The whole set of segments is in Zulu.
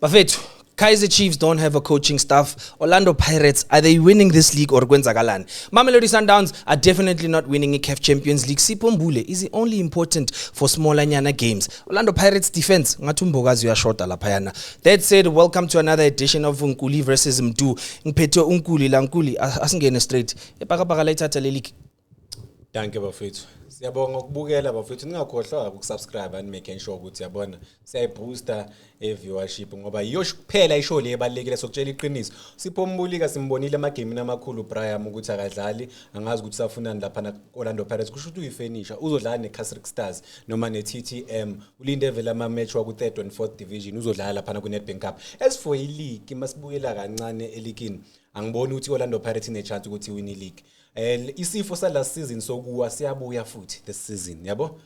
Bafethu, Kaizer Chiefs don't have a coaching staff. Orlando Pirates, are they winning this league or kwenzakalani? Mamelodi Sundowns are definitely not winning a CAF Champions League. Sipho Mbule is only important for smaller nyana games. Orlando Pirates defense, ngathi umbokazi uyashota laphayana. That said, welcome to another edition of Unkuli versus Mdu. Ngiphethe uNkuli la Nkuli asingene straight. Epakapaka la ithatha le league. Danke bafethu. Siyabonga ukubukela bafethu, ningakhohlwa ukusubscribe and make sure ukuthi yabona siyayibooster viewership ngoba iyo kuphela ishow le ebalekile sokutshela iqiniso. Sipho Mbulika simbonile amagame amakhulu Brian ukuthi akadlali, angazi ukuthi safunani lapha na Orlando Pirates kusho ukuthi uyifinisher uzodlala neCasric Stars noma neTTM ulinde vele ama match wa ku 3rd and 4th division uzodlala lapha na ku Nedbank Cup. As for ileague masibuyela kancane elikini angiboni ukuthi Orlando Pirates ine chance ukuthi win ileague. Isifo sa last season sokuwa siyabuya futhi this season yabo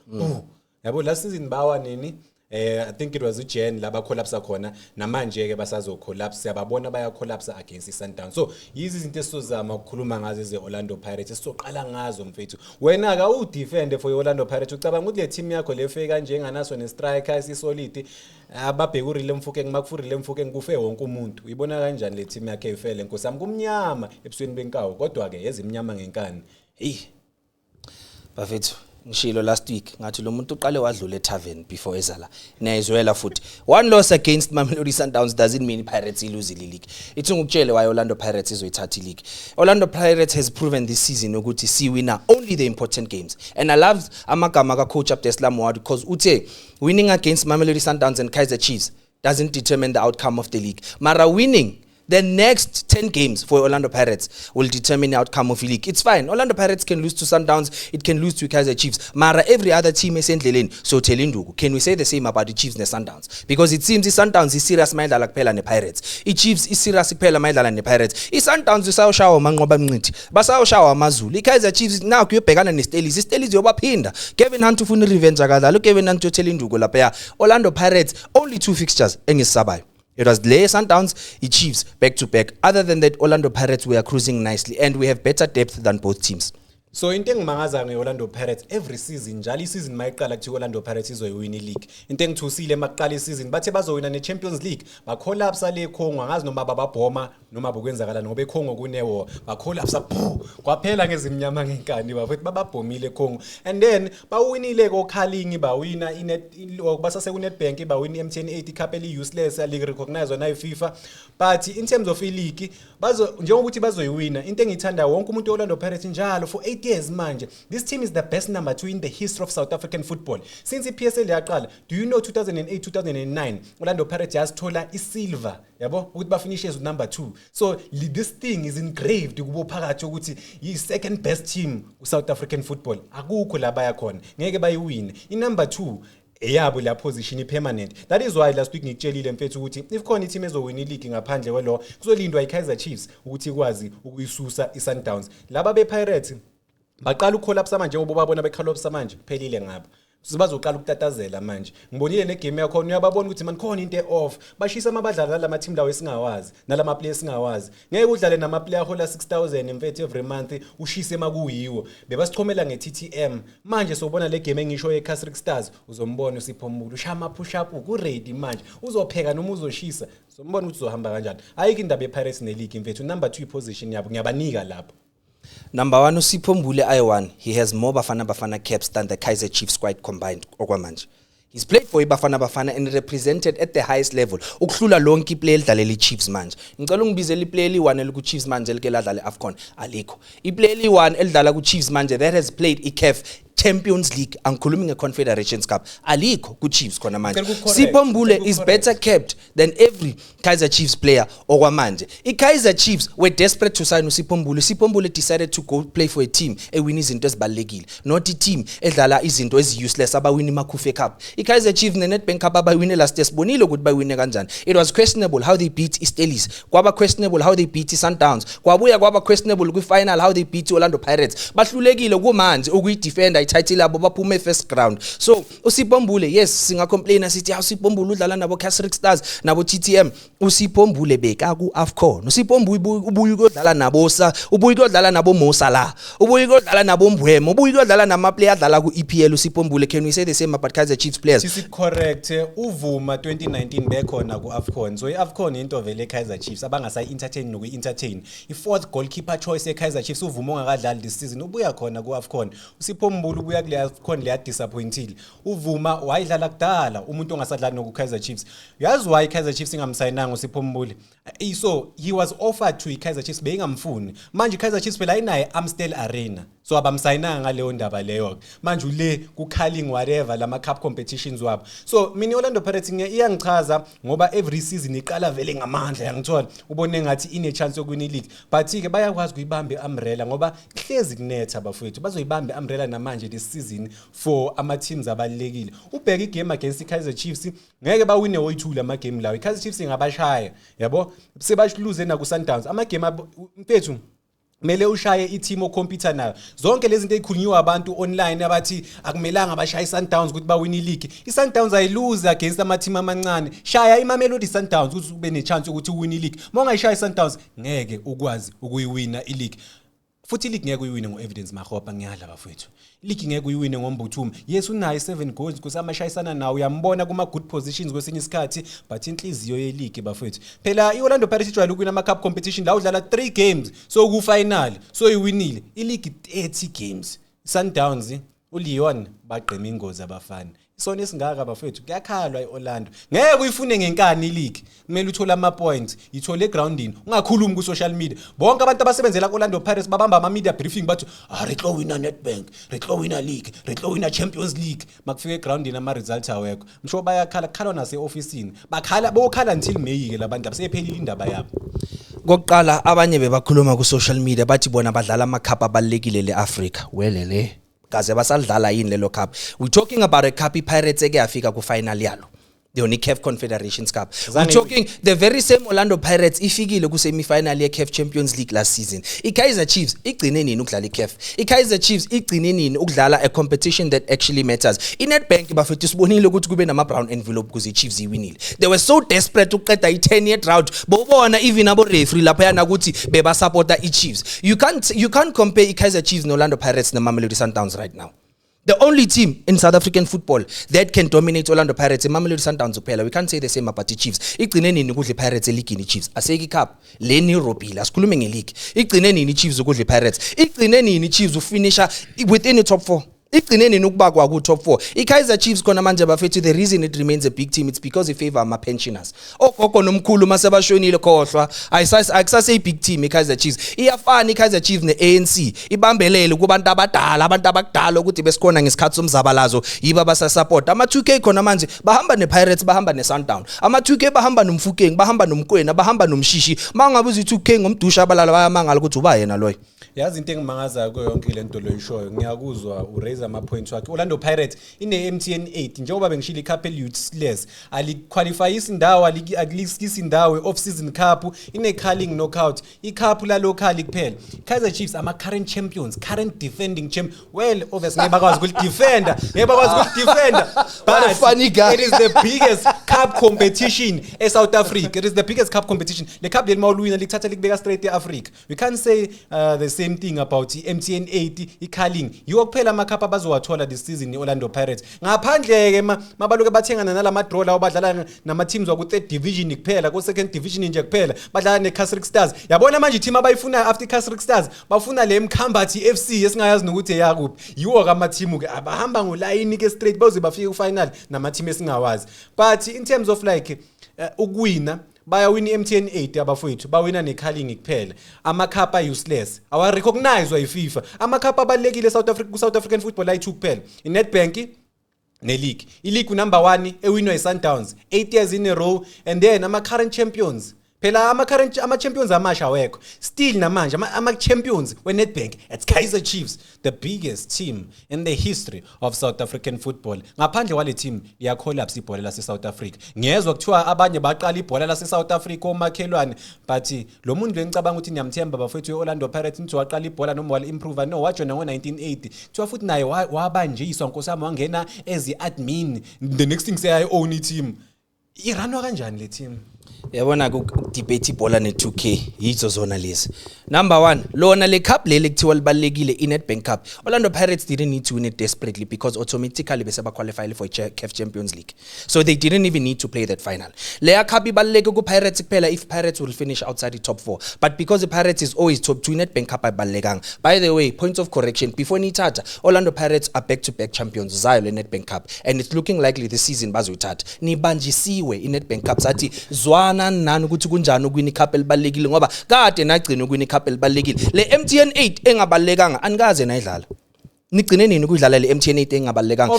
yabo last season bawa nini I think it was uJen laba collapse khona namanje ke basazo collapse yababona baya collapse against iSundowns. So yizi izinto esizozama ukukhuluma ngazo ze Orlando Pirates sizoqala ngazo mfethu. Wena ka u defend for Orlando Pirates ucabanga ukuthi le team yakho lefike kanje nganaso ne striker esisolid ababheka uRile Mfukeng makufurile Mfukeng kufe wonke umuntu. Uyibona kanjani le team yakhe ifele nkosami kumnyama ebusweni benkawu kodwa ke ezimnyama ngenkani. Bafethu ngishilo last week ngathi lo muntu uqale wadlula eTavern before ezala nayizwela futhi one loss against Mamelodi Sundowns doesn't mean Pirates lose the league. Ithi ngukutshele why Orlando Pirates izoyithatha league. Orlando Pirates has proven this season ukuthi si winner only the important games, and I love amagama ka coach Abdeslam Wad because uthe winning against Mamelodi Sundowns and Kaizer Chiefs doesn't determine the outcome of the league. Mara winning the next 10 games for Orlando Pirates will determine the outcome of the league. It's fine. Orlando Pirates can lose to Sundowns. It can lose to Kaizer Chiefs. Mara every other team is endleleni. So telinduku. Can we say the same about the Chiefs and the Sundowns? Because it seems the Sundowns is serious mayidlala kuphela ne Pirates. The Chiefs is serious kuphela mayidlala ne Pirates. The Sundowns usawushawa manqoba mnqithi. Basawushawa amazulu. Kaizer Chiefs now kuyobhekana neStelis. iStelis yobaphinda. Kevin Hunt ufuna revenge akadlala. Kevin Hunt utelinduku lapha ya. Orlando Pirates only 2 fixtures engisabayo. It was Lay Sundowns, the Chiefs back to back. Other than that, Orlando Pirates were cruising nicely and we have better depth than both teams. So into engimangaza ngeOrlando Pirates every season njalo isizini mayiqala kuthi Orlando Pirates izoyiwina ileague. Into engithusile maqala isizini bathe bazowina neChampions League ba collapse le Congo angazi noma bababhoma noma bokwenzakala ngoba eCongo kunewo ba collapse kwaphela ngezimnyama ngenkani bafethu bababhomile eCongo and then bawinile koKhalingi bawina basase ku Nedbank bawina iMTN 80 Cup eli useless league recognized na iFIFA but in terms of ileague bazo njengokuthi bazoyiwina into engithanda wonke umuntu weOrlando Pirates njalo for 8 years manje. This team is the best number 2 in the history of South African football. Since the PSL yaqala, do you know 2008 2009 Orlando Pirates yasithola isilver yabo ukuthi ba finishes with number 2. So this thing is engraved kubo phakathi ukuthi yi second best team ku South African football. Akukho la baya khona. Ngeke bayiwine. I number 2 eyabo la position permanent. That is why last week ngikutshelile mfethu ukuthi if khona i-team ezowina ileague ngaphandle kwelo kuzolindwa iKaizer Chiefs ukuthi ikwazi ukuyisusa iSundowns. Laba bePirates baqala ukucollapse manje ngoba babona becollapse manje kuphelile ngabo. Sibazoqala ukutatazela manje. Ngibonile negame yakho uyababona ukuthi man khona into off. Bashisa amabadlala lama team lawo esingawazi nalama players singawazi. Ngeke udlale nama player hola 6000 mfethu every month ushise makuyiwo. Bebasichomela ngeTTM. Manje sobona le game engisho yeCasric Stars uzombona uSipho Mbulu ushama push up ku ready manje. Uzopheka noma uzoshisa. Sombona ukuthi uzohamba kanjani. Ayike indaba yePirates neLeague mfethu number 2 position yabo ngiyabanika lapho. Number 1 uSipho Mbule I1. He has more Bafana caps than the Kaizer Chiefs quite combined okwamanje. He's played for Bafana and represented at the highest level. Ukuhlula lonke iplay elidlalela iChiefs manje. Ngicela ungibizele iplay eli1 eliku Chiefs manje elike ladlala eAfcon alikho. Iplay eli1 elidlala ku Chiefs manje that has played iCAF Champions League angikhulumi ngeConfederations Cup alikho ku Chiefs khona manje. Sipho Mbule is better kept than every Kaizer Chiefs player okwamanje. iKaizer Chiefs were desperate to sign uSipho Mbule. Sipho Mbule decided to go play for a team ewin izinto ezibalekile, not a team edlala izinto useless abawini iMakhufe Cup. iKaizer Chiefs neNedbank Cup abawine last year sibonile ukuthi bawine kanjani. It was questionable how they beat iStelis, kwaba questionable how they beat iSundowns, kwabuya kwaba questionable kwi final how they beat Orlando Pirates. Bahlulekile kumanje ukuyidefender title yabo baphume first round. So uSipho Mbule, yes singa complain sithi uSipho Mbule udlala nabo Casric Stars nabo TTM. uSipho Mbule beka ku AFCON. uSipho Mbule ubuye kodlala nabo ubuye kodlala nabo Mo Salah, ubuye kodlala nabo Mbwemo, ubuye kodlala nama player adlala ku EPL. uSipho Mbule, can we say the same about Kaizer Chiefs players? This is correct. Uvuma 2019 bekhona ku AFCON. So iAFCON into vele Kaizer Chiefs abangasa entertain noku entertain. I4th goalkeeper choice eKaizer Chiefs uvuma ongadlali this season ubuya khona ku AFCON. uSipho Mbule ubuya kule AFCON le disappointed. Uvuma wayidlala kudala umuntu ongasadlali noku Kaizer Chiefs. Yazi why Kaizer Chiefs ingamsayinanga uSipho Mbule? So he was offered to Kaizer Chiefs beyingamfuni. Manje Kaizer Chiefs phela inaye Amstel Arena. So abamsayinanga ngaleyo ndaba leyo. Manje ule ku Carling whatever lama cup competitions wabo. So mina Orlando Pirates iyangichaza ngoba every season iqala vele ngamandla yangithola. Ubone ngathi ine chance yokwina ileague. But ke bayakwazi kuyibamba iumbrella ngoba hlezi kunetha abafowethu. Bazoyibamba iumbrella namanje this season for ama teams abalekile. Ubheka igame against Kaizer Chiefs ngeke bawine oyi2 lama game lawo. Kaizer Chiefs ingabashaya, yabo? Sebashiluze na ku Sundowns. Ama game mfethu mele ushaye i-team ocompete nayo. Zonke lezi zinto ezikhulunywa abantu online abathi akumelanga bashaye Sundowns ukuthi bawine ileague. I-Sundowns ayiluze against ama-team amancane. Shaya iMamelodi Sundowns ukuthi ube nechance ukuthi uwine ileague. Mongayishaya Sundowns ngeke ukwazi ukuyiwina ileague. Futhi ileague ngeke uyiwine ngo-Evidence Makgopa ngiyadla bafethu. Ileague ngeke uyiwine ngoMbuthuma. Yes unayo 7 goals kusamashayisana nawo uyambona kuma good positions kwesinye isikhathi but inhliziyo ye-league bafethu. Phela iOrlando Pirates ijwayele ukuwina ama cup competition la udlala 3 games so ku final so iwinile. Ileague 30 games. Sundowns uLeon bagqema ingozi abafana. Isona esingaka bafethu kuyakhalwa eOrlando. Ngeke uyifune ngenkani ileague. Kumele uthola ama points, ithole grounding. Ungakhulumi ku social media. Bonke abantu abasebenzela kuOrlando Pirates babamba ama media briefing bathi retlo wina Nedbank, retlo wina league, retlo wina Champions League. Makufike grounding ama results awekho. Msho bayakhala nase officeini. Bokhala until May ke labantu abasephelile indaba yabo. Kokuqala abanye bebakhuluma ku social media bathi bona badlala ama cup abalekile leAfrica. Welele kaze basadlala yini lelo cup. We talking about a cup Pirates eke yafika ku final yalo. The only CAF Confederations Cup. We're talking the very same Orlando Pirates ifikile ku semi-final ye CAF Champions League last season. iKaizer Chiefs igcine nini ukudlala iCAF? iKaizer Chiefs igcine nini ukudlala a competition that actually matters? iNedbank bafethu sibonile ukuthi kube nama brown envelope kuze iChiefs iwinile. They were so desperate uqeda i10-year drought. Bobona even abo referee lapha yana ukuthi beba supporta iChiefs. You can't compare iKaizer Chiefs no Orlando Pirates no Mamelodi Sundowns right now. The only team in South African football that can dominate Orlando Pirates is Mamelodi Sundowns kuphela. We can't say the same about the Chiefs. Igcine nini ukudla iPirates eleague ni Chiefs? Aseki cup le ni Europila. Asikhulume ngeleague. Igcine nini Chiefs ukudla iPirates? Igcine nini Chiefs ufinisha within the top 4? Igcine nini ukubakwa ku top 4? iKaizer Chiefs khona manje bafethu the reason it remains a big team it's because it favor ama pensioners. Ogogo nomkhulu masebashonile khohlwa. Ayisase big team iKaizer Chiefs. Iyafana iKaizer Chiefs neANC. Ibambelele kubantu abadala, abantu abakudala ukuthi besikhona ngesikhathi somzabalazo yiba basa support. Ama 2K khona manje bahamba nePirates bahamba neSundowns. Ama 2K bahamba nomfukeng, bahamba nomkwena, bahamba nomshishi. Mangabe uzi 2K ngomdusha abalala bayamangala ukuthi uba yena loyo. Yazi into engimangaza kuyo yonke lento loyishoyo ngiyakuzwa uraise ama points wakhe. Orlando Pirates ine MTN 8 njengoba bengishilo icup eliuseless aliqualify isindawo alisikisi indawo off season cup ine Carling knockout icup la local kuphela. Kaizer Chiefs ama current champions, current defending champ. Well obviously bakwazi ukudefender, bakwazi ukudefender. What a funny guy. It is the biggest cup competition in South Africa. It is the biggest cup competition. Le cup lelimawuwina likuthatha likubeka straight eAfrica. We can't say the same thing about MTN 8 iCarling. Yiwo kuphela ama cup abazowathola this season iOrlando Pirates. Ngaphandle ke mabaloke bathengana nalama draw la badlala nama teams wa ku 3rd division kuphela, ku 2nd division nje kuphela. Badlala neCasric Stars. Yabona manje team abayifuna after Casric Stars bafuna le Mkhambathi FC esingayazi nokuthi yakuphi. Yiwo kama team ke abahamba ngoline ke straight baze bafike ku final nama team esingawazi. But in terms of like ukuwina bayawina iMTN 8 abafowethu bawina neCarling kuphela. Ama cup useless awa recognized yiFIFA. Ama cup abalekile South African football ayi2 kuphela. iNedbank neLeague. iLeague number 1 ewinwa iSundowns 8 years in a row and then ama current champions phela ama champions amasha wekho still namanje ama champions we Nedbank it's Kaizer Chiefs, the biggest team in the history of South African football. Ngaphandle kwale team ya collapse ibhola lase South Africa. Ngiyezwa kuthiwa abanye baqala ibhola lase South Africa omakhelwane, but lo muntu lencabanga ukuthi niyamthemba bafethu Orlando Pirates nithi waqala ibhola noma wala improve no wajona ngo1980 kuthiwa futhi naye wabanjiswa nkosami wangena as admin, the next thing say I own team. Iranwa kanjani le team? Yabona ku debate ibhola ne2K yizo zona lezi. Number 1, lona le cup leli kuthiwa libalekile iNedbank Cup. Orlando Pirates didn't need to win it desperately because automatically bese ba qualify for CAF Champions League. So they didn't even need to play that final. Le cup ibaleke ku Pirates kuphela if Pirates will finish outside the top 4. But because the Pirates is always top 2 Nedbank Cup ayibalekanga. By the way, points of correction before nithatha Orlando Pirates are back-to-back champions zayo le Nedbank Cup and it's looking likely this season bazoyithatha. Nibanjisiwe iNedbank Cup sathi zwana nani ukuthi kunjani ukwini cup elibalekile ngoba kade nagcina ukwini cup elibalekile. Le MTN 8 engabalekanga anikaze nayidlala. Nigcine nini ukudlala le MTN 8 engabalekanga?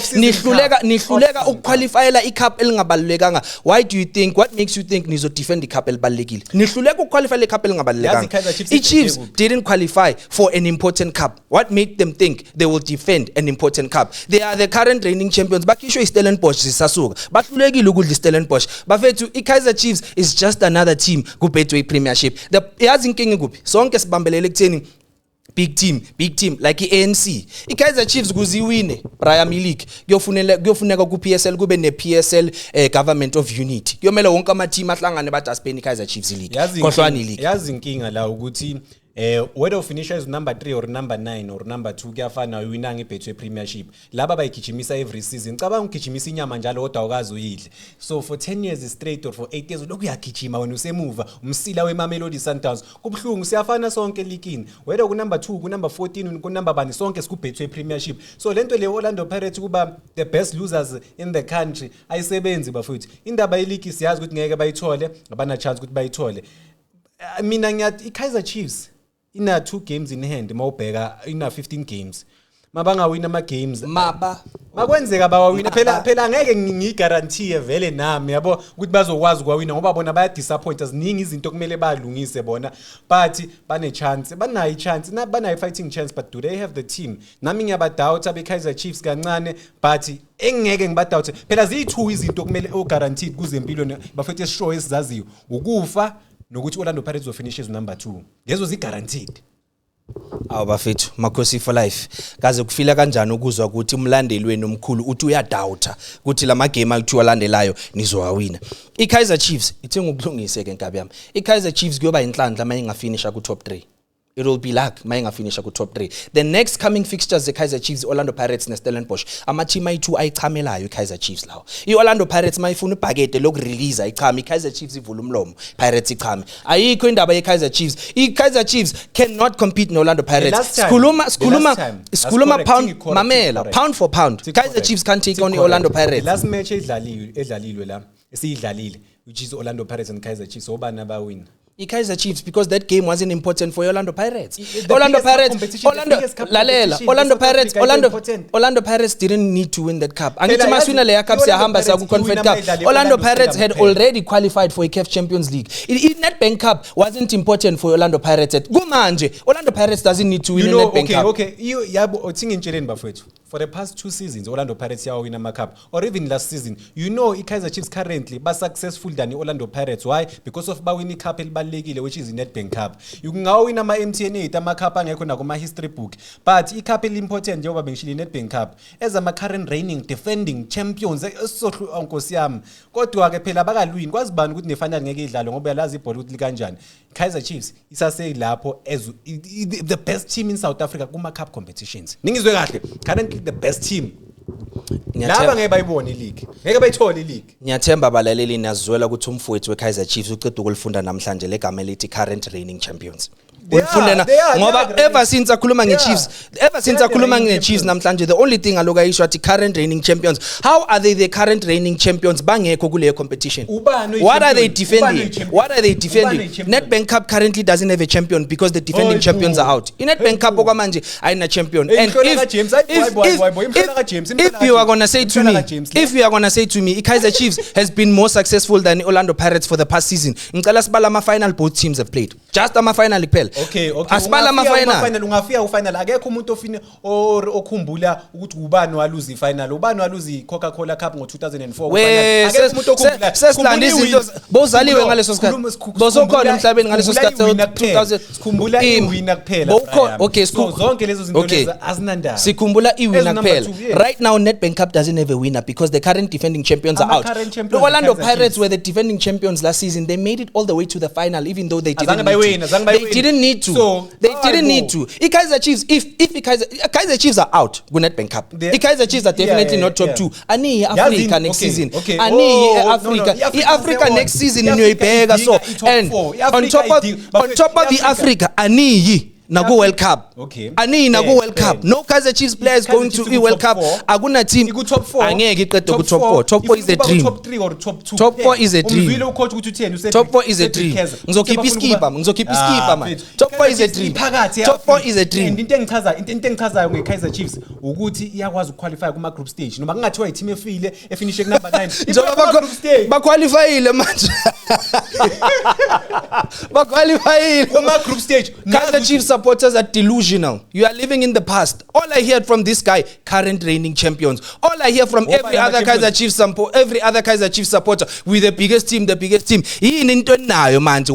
Nihluleka ukuqualifyela icup elingabalekanga. Why do you think, what makes you think nizo defend icup elibalekile? Nihluleka ukuqualifyela icup elingabalekanga. Chiefs didn't qualify for an important cup. What made them think they will defend an important cup? They are the current reigning champions. Bakishwe iStellenbosch sisasuka. Bahlulekile ukudla iStellenbosch. Bafethu iKaizer Chiefs is just another team ku Betway Premiership. Yazi inkinga kuphi? Sonke sibambelele ekutheni big team like iANC. iKaizer Chiefs kuziwine Premier League kuyofuneka ku PSL kube ne PSL government of unity. Kuyomela wonke ama team ahlangane bathi asipeni iKaizer Chiefs League. Khohlwani League. Yazi inkinga la ukuthi whether finisher is number 3 or number 9 or number 2 kuyafana winanga iBetway Premiership. Laba bayigijimisa every season. Cabanga ugijimisa inyama njalo kodwa ukazi uyidle. So for 10 years straight or for 8 years lokhu uyagijima wena usemuva umsila weMamelodi Sundowns. Kubhlungu siyafana sonke leagueini. Whether ku number 2 ku number 14 ku number bani sonke siku Betway Premiership. So lento le Orlando Pirates kuba the best losers in the country ayisebenzi bafuthu. Indaba yeleague siyazi ukuthi ngeke bayithole, abana chance ukuthi bayithole. Mina ngiyathi iKaizer Chiefs ina 2 games in hand mawubheka ina 15 games mabanga wina ama games makwenzeka bawawina phela ngeke ngigaranteewe vele nami yabo ukuthi bazokwazi ukwawina ngoba bona baya disappoint ziningi izinto kumele balungise bona but bane chance banayo ichance banayo fighting chance, but do they have the team? Nami ngiyabadoubt abeKaizer Chiefs kancane but engeke ngibadoubt phela ziyi2 izinto kumele guaranteed kuze empilweni bafethe show esizaziyo ukufa nokuthi Orlando Pirates will finish as number 2. Lezo zi guaranteed. Awu bafethu Makhosi for life. Kaze kufila kanjani ukuzwa ukuthi umlandeli wenu omkhulu uthi uyadoubta ukuthi lama game akuthiwa landelayo nizowawina. iKaizer Chiefs ithenga ukulungise ke nkabi yami. iKaizer Chiefs kuyoba inhlanhla maye ngafinisha ku top 3. It will be luck maye ngafinisha ku top 3. The next coming fixtures the Kaizer Chiefs, Orlando Pirates ne Stellenbosch. Ama team ayi2 ayichamelayo iKaizer Chiefs lawo. iOrlando Pirates mayifuna ibhakede lokurelease ichama, iKaizer Chiefs ivula umlomo, Pirates ichame. Ayikho indaba yeKaizer Chiefs. iKaizer Chiefs cannot compete noOrlando Pirates. Sikhuluma pound for pound. Kaizer Chiefs can't take on Orlando Pirates. The last match edlalilwe la esiyidlalile which is Orlando Pirates and Kaizer Chiefs obani abawina. iKaizer Chiefs because that game wasn't important for Orlando Pirates. Orlando Pirates didn't need to win that cup. Angithi maswina le cup siyahamba siya ku Confed Cup. Orlando Pirates had already qualified for a CAF Champions League. Nedbank Cup wasn't important for Orlando Pirates. Kumanje Orlando Pirates doesn't need to win a Nedbank Cup. Okay, yabo othinga intsheleni bafethu. For the past 2 seasons Orlando Pirates yawina ama cup or even last season, you know iKaizer Chiefs currently ba successful than Orlando Pirates. Why? Because of bawini cup elibalekile which is Nedbank Cup. You ngawina ama MTN 8 ama cup angekho na kuma history book, but icup elimportant njengoba bengishilo Nedbank Cup as ama current reigning defending champions esohlu onkosi yami. Kodwa ke phela bakalwini kwazibani ukuthi nefinal ngeke idlalo ngoba yalazi ibhola ukuthi likanjani. Kaizer Chiefs isase lapho as the best team in South Africa kuma cup competitions. Ningizwe kahle, currently the best team. Laba ngeke bayibone ileague. Ngeke bayithole ileague. Ngiyathemba abalaleli nazwela ukuthi umfowethu weKaizer Chiefs uqeda ukulifunda namhlanje legama elithi current reigning champions. Ufundela ngoba ever since akhuluma ngeChiefs, ever since akhuluma ngeChiefs namhlanje the only thing aloku ayisho athi current reigning champions. How are they the current reigning champions bangekho kule competition? What are they defending? What are they defending? Nedbank Cup currently doesn't have a champion because the defending champions are out. In Nedbank Cup okwamanje ayina champion. And if you are gonna say to me, Kaizer Chiefs has been more successful than Orlando Pirates for the past season. Ngicela sibala ama final both teams have played. Just ama final kuphela. Okay. Asibala ama final. Ungafika ufinal akekho umuntu ofina okhumbula ukuthi ubani waluza ifinal. Ubani waluza iCoca-Cola Cup ngo2004 ufinal. Akekho umuntu okhumbula. Sesilanda izinto bozaliwe ngaleso sikhathi. Bozokhona emhlabeni ngaleso sikhathi 2000. Sikhumbula iwina kuphela. Okay, zonke lezo zinto lezi azinandaba. Sikhumbula iwina kuphela. Right now Nedbank Cup doesn't have a winner because the current defending champions are out. The Orlando Pirates were the defending champions last season. They made it all the way to the final even though they didn't need to. They didn't need to. Kaizer Chiefs, if Kaizer Chiefs are out, go Nedbank Cup. Kaizer Chiefs are definitely not top 2. Ani Africa next season. Ani Africa next season in Uibega. So and on top of the Africa, ani Nago World Cup. Okay. Ani Nago World Cup. No Kaizer Chiefs players going to the World Cup. Aguna team. Top 4. Angeke iqede ku top 4. Top 4 is the dream. Top 3 or top 2. Top 4 is a dream. Umvile ucoach ukuthi utheni usethi. Top 4 is a dream. Ngizokhipha iskipper man. Top 4 is a dream. Top 4 is a dream. Into engichazayo ngeKaizer Chiefs ukuthi iyakwazi ukuqualify kuma group stage. Noma kungathiwa i-team efinishe number 9. Njengoba baqualifyile manje. Baqualifyile kuma group stage. Kaizer Chiefs supporters are delusional. You are living in the past. All I hear from this guy, current reigning champions. All I hear from every other Kaizer Chiefs supporter with the biggest team.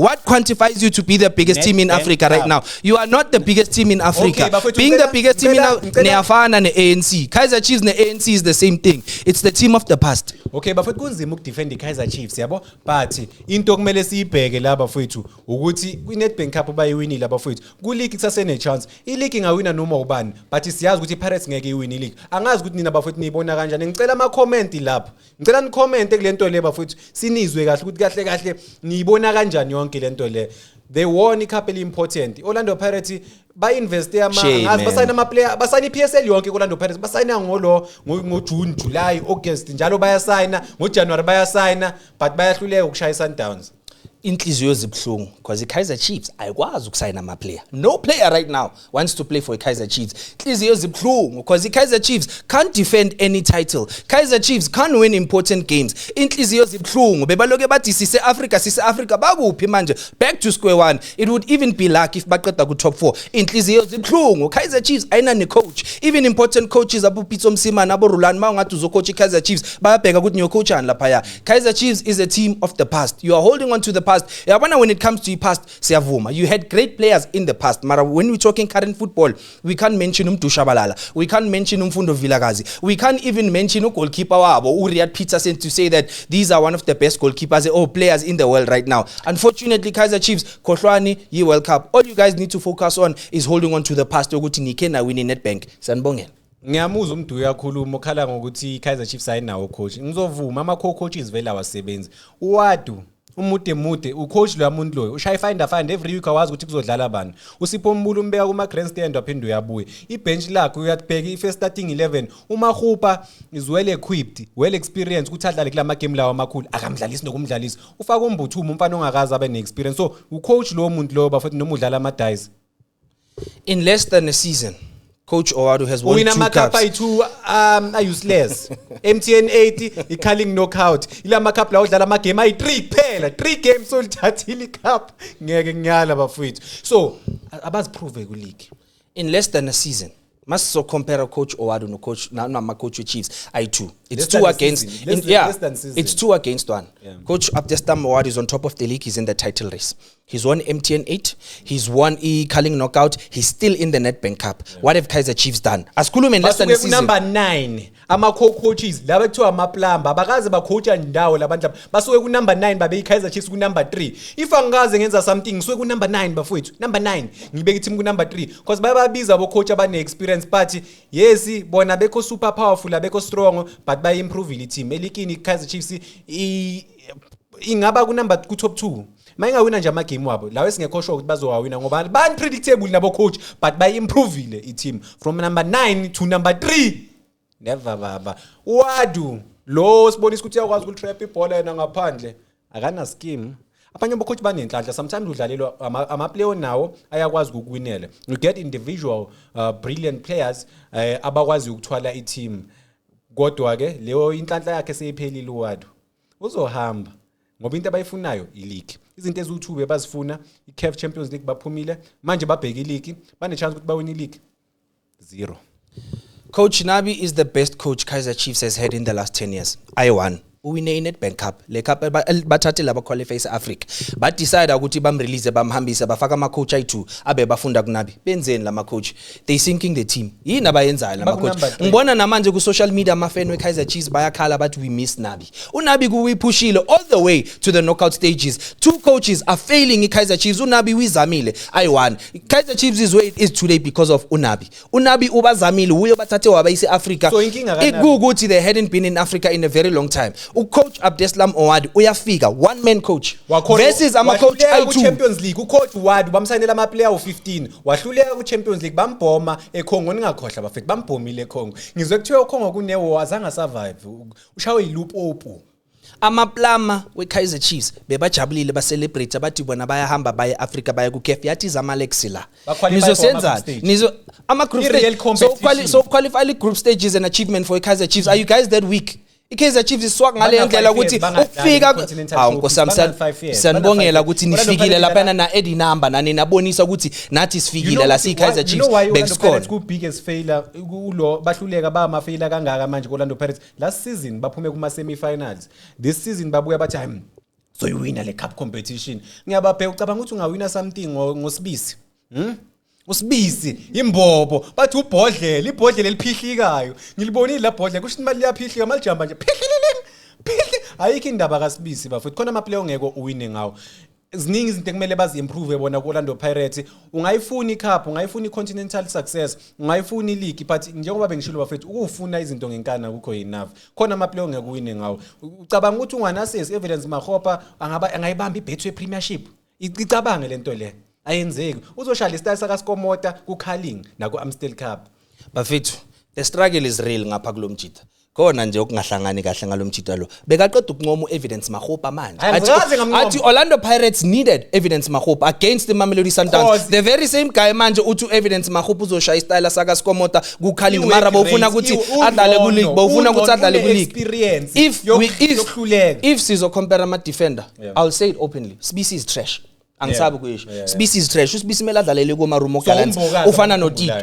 What quantifies you to be the biggest team in Africa right now? You are not the biggest team in Africa. Being the biggest team in Neafana and ANC. Kaizer Chiefs and ANC is the same thing. It's the team of the past. Okay, bafethu kunzima ukudefend iKaizer Chiefs yabo, but into kumele siyibheke la bafethu ukuthi kwiNedbank Cup bayiwinile abafethu. Ku league kusasene chance. I-league ingawina noma ubani, but siyazi ukuthi iPirates ngeke iwine i-league. Angazi ukuthi nina bafethu niyibona kanjani. Ngicela ama comment lapha. Ngicela ni comment kulento le bafethu. Sinizwe kahle ukuthi kahle niyibona kanjani yonke lento le. They won icup important. Orlando Pirates ba-investe ngazi basayina ama-player basayina i-PSL yonke ku-Orlando Pirates basayina ngo-June, July, August njalo bayasayina ngo-January bayasayina but bayahluleka ukushaya i-Sundowns. Inhliziyo zibhlungu because iKaizer Chiefs ayikwazi ukusayina ama player. No player right now wants to play for iKaizer Chiefs. Inhliziyo zibhlungu because iKaizer Chiefs can't defend any title. Kaizer Chiefs can't win important games. Inhliziyo zibhlungu bebaloke bathi sise Africa bakuphi manje back to square one. It would even be lucky if baqeda ku top 4. Inhliziyo zibhlungu. Kaizer Chiefs ayina ne coach. Even important coaches abo Pitso Msimana abo Rulani mawungathi uzocoach iKaizer Chiefs bayabheka ukuthi nyo coach ani lapha ya. Kaizer Chiefs is a team of the past. You are holding on to the past. When it comes to the past, siyavuma. You had great players in the past. Mara when we're talking current football, we can't mention Dushabalala. We can't mention Mfundo Vilakazi. We can't even mention goalkeeper wabo Uriat Peterson to say that these are one of the best goalkeepers or players in the world right now. Unfortunately, Kaizer Chiefs, Khohlwane, ye World Cup. All you guys need to focus on is holding on to the past. Ukuthi nikena win Nedbank. Sanibongela. Ngiyamuzwa umuntu uyakhuluma okhala ngokuthi iKaizer Chiefs ayinawo coach. Ngizovuma ama co-coaches vela wasebenzi. Uwadu umude ucoach lo yamuntu lo ushaya find every week awazi ukuthi kuzodlala abantu. Usipho Mbulu umbeka kuma grandstand waphinde uyabuya. Ibench lakho uyabheka ifirst starting 11 uMahupa is well equipped, well experienced ukuthi adlale kula game lawo amakhulu akamdlalisi nokumdlalisa. Ufaka uMbuthuma umfana ongakazi abe ne experience. So ucoach lo muntu lo bafuthi noma udlala ama dice. In less than a season, Coach Owadu has won 2 cups. Are useless. MTN 80, i-calling knockout. Ila cup la udlala ama game ayi3 kuphela. 3 games olithathile icup. Ngeke ngiyala bafowethu. So, abaziprove ku league. In less than a season. Must so compare Coach Owadu no coach my coach Chiefs. I2. It's 2 against it's 2 against 1. Yeah. Coach Abdestam Owadu is on top of the league. He's in the title race. He's won MTN 8. He's won calling knockout. He's still in the Nedbank Cup. Yeah. What have Kaizer Chiefs done? Askhulume in less than a season. Number 9. Ama coaches laba kuthiwa ama plumber bakaze bacoacha ndawo labantu basuke ku number 9 babe iKaizer Chiefs ku number 3. If angikaze ngenza something ngisuke ku number 9 bafowethu. Number 9 ngibeka team ku number 3 because bayabiza abo coach abane experience but yes bona beko super powerful abeko strong but by improve ile team. Elikini iKaizer Chiefs ingaba ku number ku top 2. mayingawina nje ama game wabo lawo esingekho sure ukuthi bazowawina ngoba ba unpredictable nabo coach but bay improveile I team from number 9 to number 3 never baba Wadu lo sibonisa ukuthi uyakwazi ukutrap ibhola yena ngaphandle akana scheme abanye bocoach banenhlanhla sometimes udlalelwa ama player nawo ayakwazi ukuwinela you get individual brilliant players abakwazi ukuthwala I team kodwa ke leyo inhlanhla yakhe seyiphelile uWadu uzohamba ngoba into abayifunayo ileague izinto eziwu2 bazifuna iCAF Champions League baphumile manje babheka ileague bane chance ukuthi bawine ileague 0. Coach Nabi is the best coach Kaizer Chiefs has had in the last 10 years. I won. Uwine iNedbank Cup. Le cup bathathe laba qualifiers Africa. But decide ukuthi bamrelease bamhambisa bafaka ama coach ayi2 abe bafunda kuNabi. Benzeni lama coach. They sinking the team. Yini abayenzayo lama coach. Ngibona namanje ku social media ama fan we Kaizer Chiefs bayakhala bathi we miss Nabi. uNabi kuyipushile all the way to the knockout stages. 2 coaches are failing iKaizer Chiefs. uNabi wizamile. I won. Kaizer Chiefs is where it is today because of uNabi. uNabi ubazamile uyo bathathe wabayise Africa. So inkinga ikukuthi they hadn't been in Africa in a very long time. Coach Abdeslam Owadu uyafika one man coach versus ama coach ayi2 Champions League ucoach Owadu bamsayinela ama player u15 wahluleka ku Champions League bambhoma eCongo ningakhohlwa bafethu bambhomile eCongo ngizwe kuthiwa uCongo kunewo azange survive ushawe ilupopo amaplama weKaizer Chiefs bebajabulile ba celebrate abathi bona bayahamba baye Africa baye ku CAF yathi zamalexi la nizosenza nizo ama group stage so qualify the group stage is an achievement for Kaizer Chiefs. Are you guys that weak? iKaizer Chiefs iswak ngale ndlela ukuthi ufika sanibongela ukuthi nifikile lapha na Eddie number nani nabonisa ukuthi nathi sifikile la siKaizer Chiefs backscore ku biggest failure kulo bahluleka ba ama failure kangaka manje Orlando Pirates last season baphume kuma semi-finals this season babuya bathi so you win le cup competition ngiyababheka ucabanga ukuthi ungawina something ngosibisi usibisi imbobo bathi ubhodlela ibhodlela eliphihlikayo ngilibonile la bhodlela kusho imali liyaphihlika malijamba nje phihli ayikho indaba kaSibisi bafethu khona ama player ongeke uwine ngawo ziningi izinto ekumele bazi improve bona ku Orlando Pirates ungayifuna icup ungayifuna icontinental success ungayifuna ileague but njengoba bengishilo bafethu ukufuna izinto ngenkana kukho enough khona ama player ongeke uwine ngawo ucabanga ukuthi unganasesi evidence Makgopa angayibamba iBetway Premiership icabange lento le ayenzeki uzoshala istyle saka Skomota ku Carling na ku Amstel Cup bafethu the struggle is real ngapha kulomjita khona nje okungahlangani kahle ngalomjita lo bekaqeda ukunqoma uEvidence Makgopa manje athi Orlando Pirates needed Evidence Makgopa against the Mamelodi Sundowns the very same guy manje uthi Evidence Makgopa uzoshaya istyle saka Skomota ku Carling mara bofuna ukuthi adlale ku league bofuna ukuthi adlale ku league if sizo compare ama defender I'll say it openly Sibisi is trash angisabi kuyisho Sibisi is trash uSibisi mele adlalele ku marumo galants ufana noTito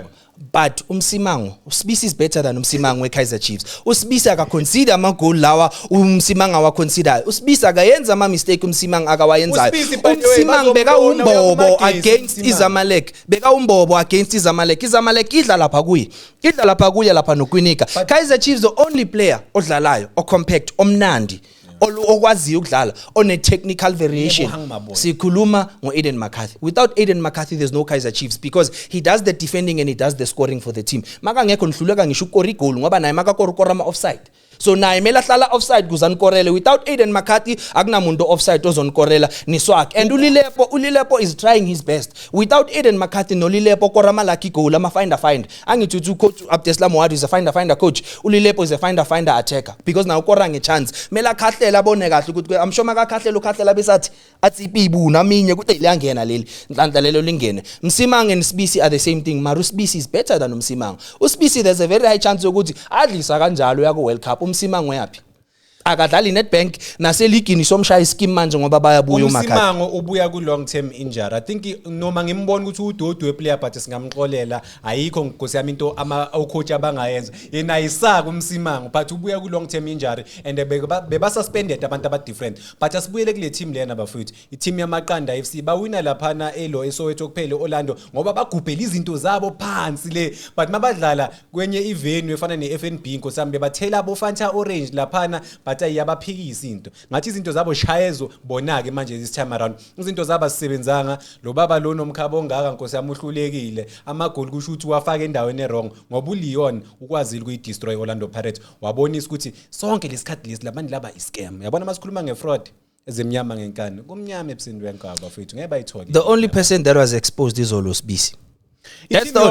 but uMsimango uSibisi is better than uMsimango weKaizer Chiefs uSibisi aka consider ama goal lawa uMsimango wa consider uSibisi akayenza ama mistake uMsimango akawayenzayo uMsimango beka umbobo against iZamalek beka umbobo against iZamalek idla lapha kuye lapha noKwinika Kaizer Chiefs the only player odlalayo o compact omnandi okwaziyo ukudlala on technical variation sikhuluma ngoAiden McCarthy without Aiden McCarthy there's no Kaizer Chiefs because he does the defending and he does the scoring for the team maka ngekho nihluleka ngisho ukora igoal ngoba naye maka kora ama offside so naye mela hlala offside kuzanikorele without Aiden McCarthy akunamuntu offside ozonikorela niswak and ulilepo is trying his best without Aiden McCarthy noLilepo kora ama lucky goal ama find angithi coach Abdeslam Owadu is a finder coach uLilepo is a finder attacker because now ukora ngechance mela khahlela abone kahle ukuthi I'm sure makakhahlela besathi athi ipibu naminye kuthi liyangena leli nhlanhla lelo lingene Msimango and Sibisi are the same thing Maru Sibisi is better than uMsimango uSibisi there's a very high chance ukuthi adlisa kanjalo ya ku World Cup uMsimango yapi akadlali Nedbank naseligini somshaya ischeme manje ngoba bayabuya uMakhathi uMsimango ubuya ku long term injury I think noma ngimbona ukuthi uDodo weplayer but singamxolela ayikho ngokusi yami into ama coach abangayenza yena isaka uMsimango but ubuya ku long term injury and beba suspended abantu aba different but asibuyele kule team lena bafethu i-team yamaqanda FC bawina lapha na elo eSoweto kuphela Orlando ngoba bagubhela izinto zabo phansi le but mabadlala kwenye ivenue efana neFNB nkosami bebathela abo Fanta Orange lapha yabaphikisa into ngathi izinto zabo shayezo bonake manje this time around izinto zaba sisebenzanga lo baba lo nomkhabo ongaka nkosi yamuhlulekile ama goal kusho ukuthi wafaka endaweni errong ngoba uLeon ukwazile ukuyidestroy Orlando Pirates wabonisa ukuthi sonke lesikhathi lesi labantu laba iscam yabona masikhuluma ngefraud ezemnyama ngenkani kumnyama ebusini wenkaba bafethu ngeke bayithole. The only person that was exposed is Olosbisi. That's the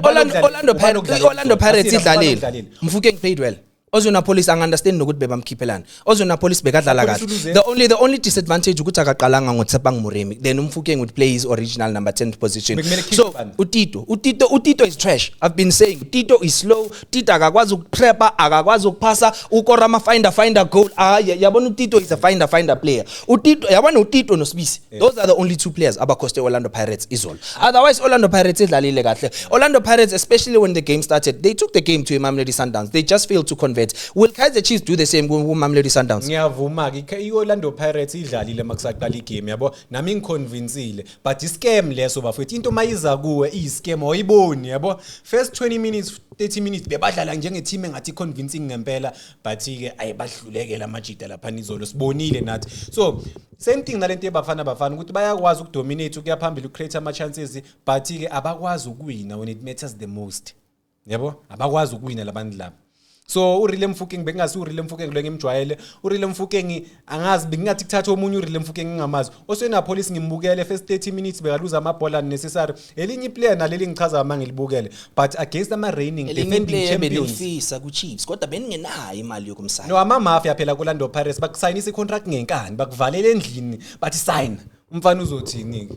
Orlando Pirates idlalile. Mfukeng played well. Ozona Police understand nokuthi bebamkhiphelana. Ozona Police bekadlala kahle. The only disadvantage ukuthi akaqalanga ngoTsepang Muremi. Then Mfukeng would play his original number 10 position. So Utito is trash. I've been saying Utito is slow. Tito akakwazi ukuprepper, akakwazi ukupasa, ukorama finder goal. Yabona Utito is a finder player. Utito noSbisi. Those are the only two players abacoste Orlando Pirates is all. Otherwise Orlando Pirates idlalile kahle. Orlando Pirates, especially when the game started, they took the game to Mamelodi Sundowns. They just failed to convert. Will Kaizer Chiefs do the same with Mamelodi Sundowns? Ngiyavuma ke iOrlando Pirates idlalile makusaqala igame yabo nami ngiconvincile but iscam leso bafethu into mayiza kuwe iscam oyiboni yabo first 20 minutes 30 minutes bebadlala njenge team engathi convincing ngempela but ke ayibahlulekela amajita lapha nizolo sibonile nathi so same thing nalento bafana ukuthi bayakwazi ukudominate ukuya phambili ucreate ama chances but ke abakwazi ukuwina when it matters the most yabo abakwazi ukuwina labantu laba. So uRile Mfukeng bekungasi uRile Mfukeng lo ngimjwayele uRile Mfukeng angazi bengathi kuthatha omunye uRile Mfukeng ngingamazi osena police ngimbukele first 30 minutes bekaluza amabhola necessary elinye player naleli ngichaza mangilibukele but against ama reigning defending champions benifisa ku Chiefs kodwa beningenayo imali yokumsayina no ama mafia phela ku Orlando Pirates bakusayinisa icontract ngenkani bakuvalela endlini bathi sign umfana uzothini.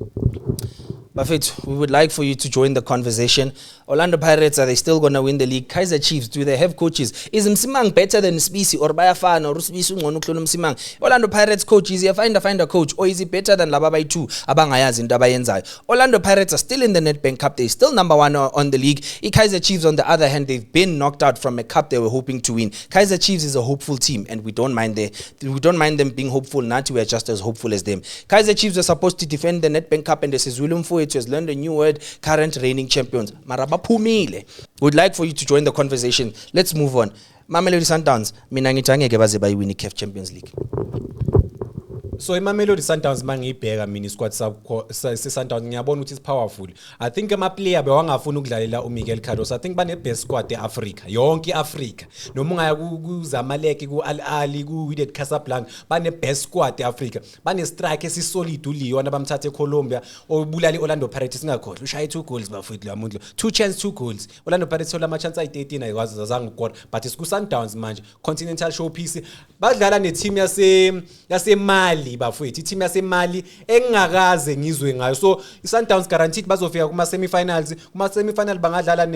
Bafethu, we would like for you to join the conversation. Orlando Pirates, are they still going to win the league? Kaizer Chiefs, do they have coaches? Is Msimang better than Sbisi or Bayafana or Sbisi ungcono kulo Msimang? Orlando Pirates coach, is he a finder coach or is he better than Lababai 2 abangayazi into abayenzayo? Orlando Pirates are still in the Nedbank Cup. They're still number 1 on the league. Kaizer Chiefs, on the other hand, they've been knocked out from a cup they were hoping to win. Kaizer Chiefs is a hopeful team and we don't mind them being hopeful. Nati, we are just as hopeful as them. Kaizer Chiefs are supposed to defend the Nedbank Cup and this is Willem Fouet has learned a new word, current reigning champions. Marabapumile. Would like for you to join the conversation. Let's move on. Mamelodi Sundowns, mina ngithi angeke baze bayiwina iCAF Champions League. So iMamelodi Sundowns mangiyibheka mina isquad Sundowns ngiyabona ukuthi is powerful. I think ama player bewangafuna ukudlalela uMiguel Cardoso. I think bane best squad eAfrica. Yonke iAfrica. Noma ungaya kuZamalek kuAl Ahly kuWydad Casablanca bane best squad eAfrica. Bane strike esisolid uLeon abamthatha eColombia obulala iOrlando Pirates singakhohlwa. Ushaya 2 goals bafethu lamuntu. 2 chances 2 goals. Orlando Pirates thola ama chance ayi13 ayikwazi azange ukora but isku Sundowns manje Continental Showpiece badlala neteam yaseMali bafowethu team yaseMali engakaze ngizwe ngayo so iSundowns guaranteed bazofika kuma semifinals bangadlala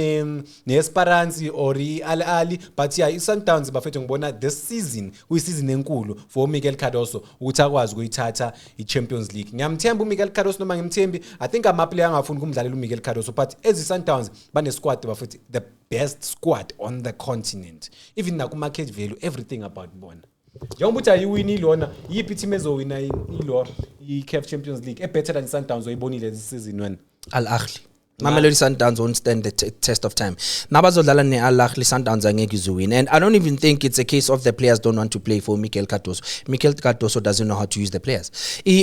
neEsperance or iAl Ahly but yeah iSundowns bafowethu ngibona this season uyisizini enkulu for Miguel Cardoso ukuthi akwazi ukuyithatha iChampions League. Ngiyamthemba uMiguel Cardoso noma ngimthembi I think ama player angafuni kumdlalela uMiguel Cardoso but as iSundowns bane squad bafowethu the best squad on the continent even na ku market value everything about bona. Njengoba uthi ayiwini ilona yipi team ezowina ilo iCAF Champions League better than Sundowns oyibonile this season wena Al Ahly. Mamelodi Sundowns won't stand the test of time. Nabazodlala ne-Al Ahly Sundowns angeke izowin. And I don't even think it's a case of the players don't want to play for Mikel Cardoso. Mikel Cardoso doesn't know how to use the players.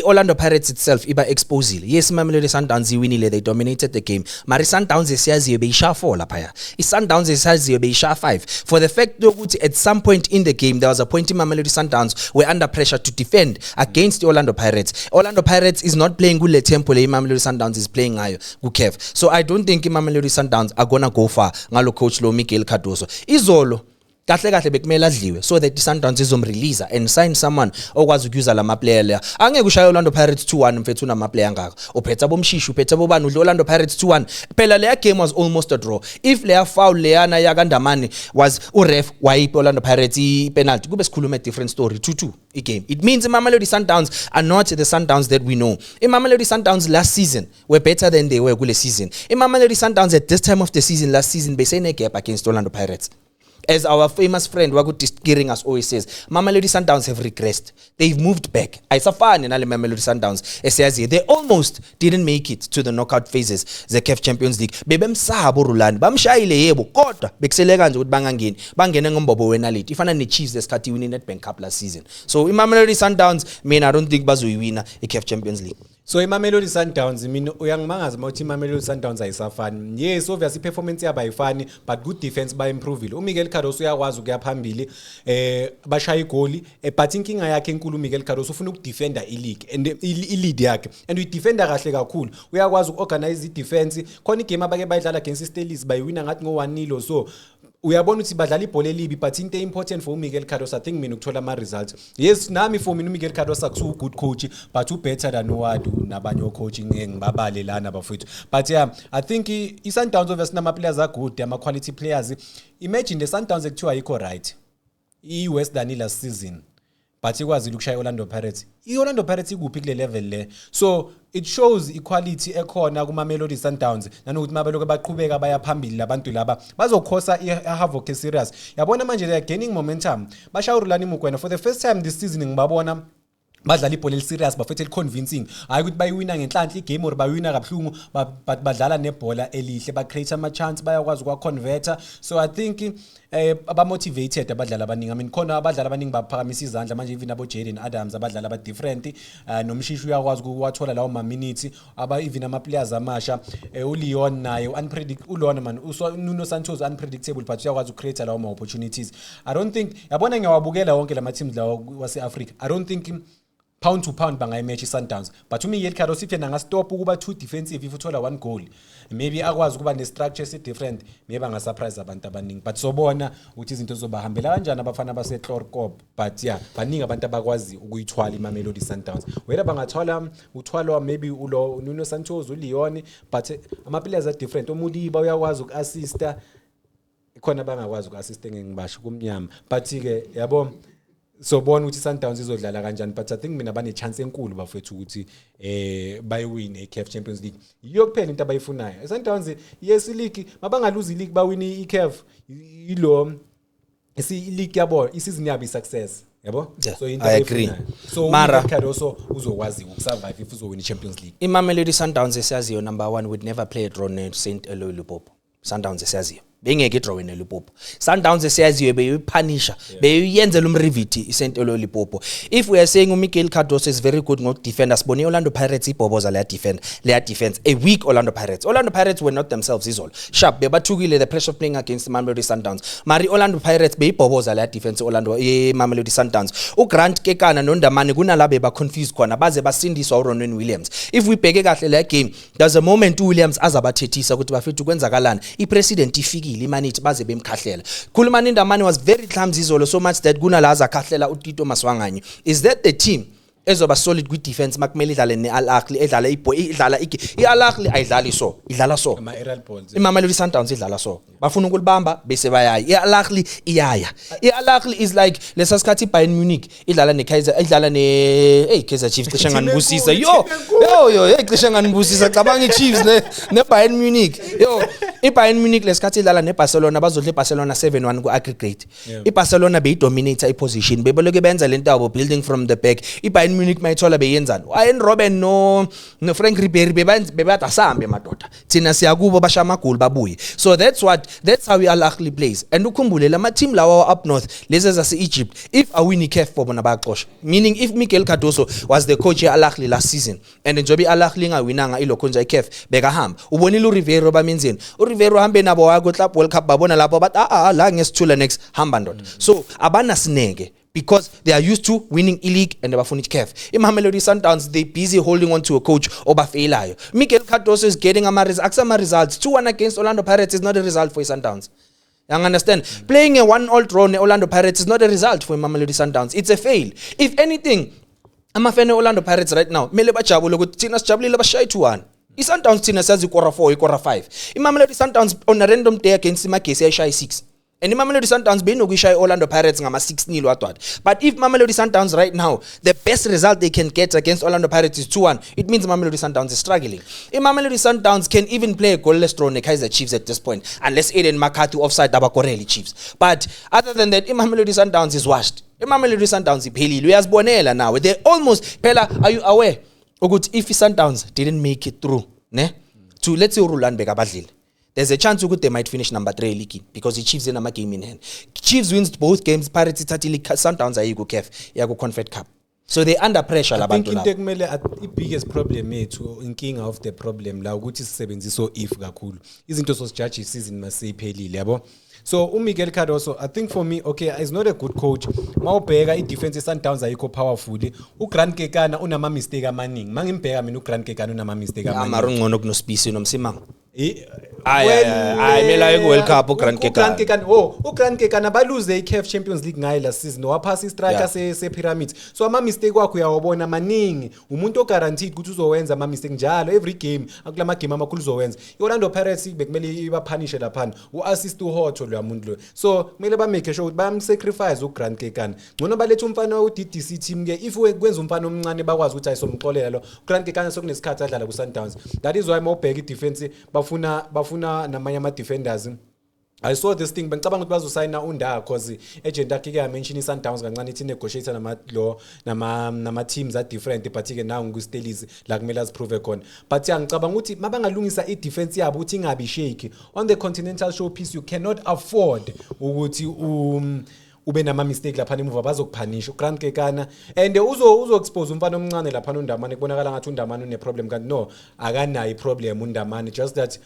Orlando Pirates itself iba exposile. Yes, Mamelodi Sundowns iwinile, they dominated the game. Mari Sundowns esiyaziyo beyisha 4 lapha ya. Sundowns esiyaziyo beyisha 5. For the fact that at some point in the game there was a point in Mamelodi Sundowns were under pressure to defend against the Orlando Pirates. Orlando Pirates is not playing good tempo le Mamelodi Sundowns is playing ngayo ku-CAF. So I don't think Mamelodi Sundowns are gonna go far ngalo coach lo Mikel Cardoso. Izolo kahle bekumele adliwe so that Sundowns izomrelease and sign someone okwazi ukuza lama player la. Angeke ushaya Orlando Pirates 2-1 mfethu nama player ngaka. Uphetha bomshishu uphetha bobani udla Orlando Pirates 2-1. Phela leya game was almost a draw. If leya foul leyana yakandamani was uref wayipe Orlando Pirates penalty kube sikhuluma a different story 2-2 game. It means Mamelodi Sundowns are not the Sundowns that we know. Mamelodi Sundowns last season were better than they were kule season. Mamelodi Sundowns at this time of the season last season besene gap against Orlando Pirates. As our famous friend Wakuti Kiring us always says, Mamelodi Sundowns have regressed. They've moved back. Aisafani nale Mamelodi Sundowns. They almost didn't make it to the knockout phases, the CAF Champions League. Bebemsabo Rulani, bamshayile yebo, kodwa bekusele kanje ukuthi bangangeni. Bangene ngombobo wena late. Ifana ne-Chiefs esikhathi win i-Nedbank Cup last season. So Mamelodi Sundowns, I don't think bazoyiwina i-CAF Champions League. So iMamelodi Sundowns mina uyangimangaza mawuthi iMamelodi Sundowns ayisafani. Yes, obviously performance yabo ayifani but good defense ba improveile. uMiguel Cardoso uyakwazi ukuya phambili bashaya igoli but inkinga yakhe enkulu uMiguel Cardoso ufuna ukudefenda ileague and ilead yakhe and uyidefenda kahle kakhulu. Uyakwazi uorganize idefense. Khona igame abake bayidlala against iSteelers bayiwina ngathi ngo 1-0 so uyabona ukuthi badlala ibhola elibi but into important for Miguel Cardoso I think mina ukuthola ama results. Yes nami for mina Miguel Cardoso akusu good coach but better than Wadu nabanye coaching ngibabale lana bafethu. But yeah I think iSundowns obviously nama players are good ama quality players. Imagine the Sundowns ekuthiwa ayikho right. Worse than last season. But ikwazi ukushaya Orlando Pirates. iOrlando Pirates ikuphi kule level le. So it shows equality ekhona kuma Mamelodi Sundowns nanokuthi mabaloke baqhubeka baya phambili labantu laba bazokhosa iHavoc serious. Yabona manje they are gaining momentum. Bashaya uRulani Mukwena for the first time this season ngibabona badlala ibhola eliserious bafethe convincing hayi ukuthi bayiwina ngenhlanhla igame or bayiwina kabuhlungu but badlala nebhola elihle ba create ama chance bayakwazi ukwa converter. So I think aba motivated abadlala abaningi. I mean khona abadlala abaningi baphakamisa izandla manje even abo Jaden Adams abadlala aba different nomshishu uyakwazi ukuwathola lawo ma minutes aba even ama players amasha uLeon naye uLeon man Nuno Santos unpredictable but uyakwazi ukcreate lawo ma opportunities. I don't think yabona ngiyawabukela wonke lama teams lawo wase Africa. I don't think pound to pound bangay match iSundowns but uMiguel Cardoso if yena ngastop ukuba too defensive if uthola one goal maybe akwazi ukuba ne structure se different maybe anga surprise abantu abaningi but sobona ukuthi izinto zobahambela kanjani abafana base Clorcop but yeah baningi abantu abakwazi ukuyithwala iMamelodi Sundowns whether bangathola uthwalwa maybe ulo Nuno Santos uLeon but ama players are different uMudiba uyakwazi ukuassista khona bangakwazi ukuassista ngengibasho kumnyama but ke yabo so bona ukuthi Sundowns izodlala kanjani but I think mina bane chance enkulu bafethu ukuthi bayiwin eCAF Champions League yiyo kuphela into abayifunayo. Sundowns yes league mabangaluzi league bawin iCAF ilo league yabo isizini yabo success yabo. So into I agree. So Mara Cardoso uzokwazi ukusurvive if uzowin iChampions League. iMamelodi Sundowns esiyaziyo number 1 would never play a draw ne St Eloi Lupopo. Sundowns esiyaziyo bengeke draw ne Lupopo. Sundowns esiyaziyo beyipunisher beyiyenzela umriviti iSt Eloi Lupopo. If we are saying uMiguel Cardoso is very good ngok defender sibone Orlando Pirates ibhoboza leya defense a weak Orlando Pirates were not themselves izolo sharp bebathukile the pressure of playing against Mamelodi Sundowns mari Orlando Pirates beyibhoboza leya defense Orlando Mamelodi Sundowns uGrant Kekana noNdamani kunalabe ba confused khona baze basindiswa uRonwen Williams. If we bheke kahle le game there's a moment uWilliams azabathethisa ukuthi bafethu kwenzakalana ipresident ifiki imanithi baze bemkhahlela Khulumani Ndamani was very clumsy izolo so much that kunalaza khahlela uTito Maswanganye. Is that the team ezoba solid kwi defense makumele idlale neAl Ahly edlala idlala iAl Ahly ayidlali so idlala so ama aerial balls iMamelodi Sundowns idlala so bafuna ukulibamba bese bayaya iAl Ahly iyaya iAl Ahly is like lesasikhathi Bayern Munich idlala neKaizer idlala Kaizer Chiefs cishe nganibusisa yo cishe nganibusisa cabanga iChiefs neBayern Munich iBayern Munich lesikhathi idlala neBarcelona bazodla iBarcelona 7-1 ku aggregate iBarcelona beyidominate iposition beboloke benza lento yabo building from the back iBayern Munich mayithola beyenzani Wayne Robben no Frank Ribery bebadasambe madoda thina siyakubo basha amagoli babuye. So that's how iAl Ahly plays and ukhumbule lama team lawa up north lezi zase Egypt if a win iCAF bona bayaqosha meaning if Miguel Cardoso was the coach eAl Ahly last season and njobi iAl Ahly ngawinanga ilokhonja iCAF bekahamba ubonile uRivero bamenzeni uRivero hambe nabo wako Club World Cup babona lapho but la ngesithula next hamba ndoda. So abana sineke because they are used to winning e-league and abafuna iCAF. iMamelodi Sundowns they busy holding on to a coach obafeyelayo. Miguel Cardoso is getting ama results 2-1 against Orlando Pirates is not a result for Sundowns. You understand? Playing a 1-1 draw in Orlando Pirates is not a result for Mamelodi Sundowns. It's a fail. If anything, amafene Orlando Pirates right now mele bajabule ukuthi thina sijabulile bashaya 2-1. iSundowns thina sazi ikora 4 ikora 5. iMamelodi Sundowns on a random day against iMagesi ayishaya 6. And Mamelodi Sundowns beyinokuyishaya Orlando Pirates ngama 6-0 wadwa. But if Mamelodi Sundowns right now the best result they can get against Orlando Pirates is 2-1, it means Mamelodi Sundowns is struggling. Mamelodi Sundowns can even play a goalless draw ne Kaizer Chiefs at this point unless Aiden McCarthy offside abakoreli Chiefs. But other than that Mamelodi Sundowns is washed. Mamelodi Sundowns iphelile uyazibonela now they almost phela. Are you aware ukuthi if Sundowns didn't make it through to let's say uRulanbek abadlile there's a chance they might finish number 3 league because the Chiefs in a game in hand. Chiefs wins both games Pirates ithatha league Sundowns ayiko CAF yako Confed Cup. so they under pressure I think labantu into labo. ekumele i-biggest problem yethu inkinga of the problem la ukuthi sisebenzisa if kakhulu izinto sosijudge isizini maseyiphelile yabo. So uMiguel Cardoso, I think for me, okay, is not a good coach. Mawubheka i-defense ye-Sundowns ayikho powerful. UGrant Kekana unama mistake amaningi. Mangimbheka mina uGrant Kekana unama mistake amaningi. Amaro ngcono kunoSpisi nomsimanga. Well, Mela World Cup uGrant Kekana. uGrant Kekana balose iCAF Champions League ngaye last season. Waphasa istriker se-Pyramids. So ama mistake wakho uyawabona maningi. Umuntu oguaranteed ukuthi uzowenza ama mistake njalo every game. Akulama game amakhulu uzowenza. iOrlando Pirates bekumele ibapunishe lapha. Uassist uHotho lo muntu lo. So kumele ba make sure ukuthi bayamsacrifice uGrant Kekana. Ngcono balethe umfana weDDC team ke if kwenza umfana omncane bakwazi ukuthi ayisomxolela lo. uGrant Kekana sokunesikhathi adlala kuSundowns. That is why mawubheka i-defense bafuna namanye ama-defenders. I saw this thing bengicabanga ukuthi bazosayina uNdaba cause agent yakhe ke mention iSundowns kancane ithi negotiate nama teams are different but ke now nguStelis la kumele aziprove khona but ngicabanga ukuthi mabangalungisa i-defense yabo ukuthi ingabi shake on the continental showpiece. You cannot afford ukuthi ube nama mistake lapha emuva bazokuphanisha uGrant Kekana and uzo expose umfana omncane lapha uNdamane kubonakala ngathi uNdamane une problem kanti no akanayo problem uNdamane just that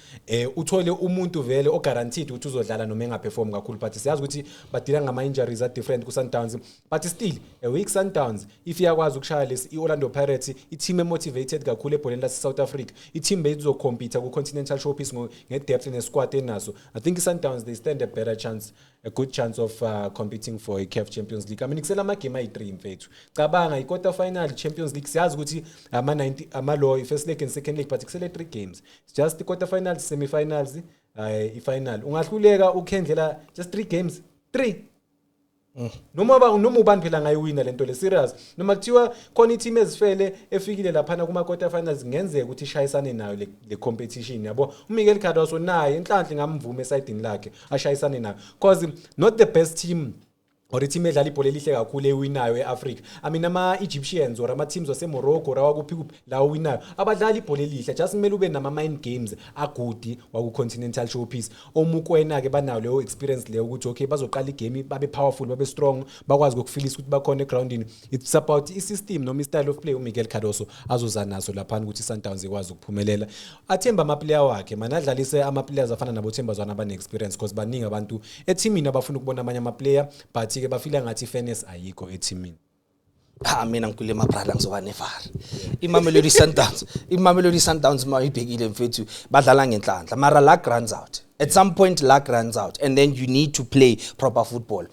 uthole umuntu vele o guaranteed ukuthi uzodlala noma engaperform kakhulu but siyazi ukuthi badila ngama injuries are different ku Sundowns but still a weak Sundowns if iyakwazi ukushaya lesi iOrlando Pirates i-team motivated kakhulu ebholeni la South Africa i-team beyizocompete ku continental showpiece nge-depth ne-squad enaso. I think Sundowns they stand a good chance of competing for a CAF Champions League. I mean kusela ama game ayi3 mfethu. Cabanga i-quarter final Champions League siyazi ukuthi ama first leg and second leg but kusele 3 games. It's just the quarter finals, semi-finals, i-final. Ungahluleka ukhendlela just 3 games. 3 noma ubani phela ngayiwina lento le serious noma kuthiwa khona i-team ezifele efikile lapha kuma quarter finals ngenzeka ukuthi ishayisane nayo le competition yabo. uMiguel Cardoso naye inhlanhla ngamvume esayidini lakhe ashayisane nayo cause not the best team or i-team edlala ibhola elihle kakhulu ewinayo eAfrica. I mean ama-Egyptians or ama-teams waseMorocco rawakuphi la winayo abadlala ibhola elihle just kumele ube nama-mind games agudi waku-continental showpiece. Omukwena ke banayo leyo experience leyo ukuthi okay bazoqala igame babe powerful babe strong bakwazi ukufilisa ukuthi bakhona egroundini. It's about i-system noma i-style of play uMiguel Cardoso azoza naso lapha ukuthi iSundowns ikwazi ukuphumelela. Athemba ama-player wakhe mana adlalise ama-players afana nabo Thembazwana abane-experience because baningi abantu eteamini abafuna ukubona amanye ama-player but ke bafila ngathi fairness ayikho eteamini. Mina ngikule mabrala ngizoba nevar. Imamelodi Sundowns mayibhekile mfethu badlala ngenhlanhla mara luck runs out. At some point luck runs out and then you need to play proper football.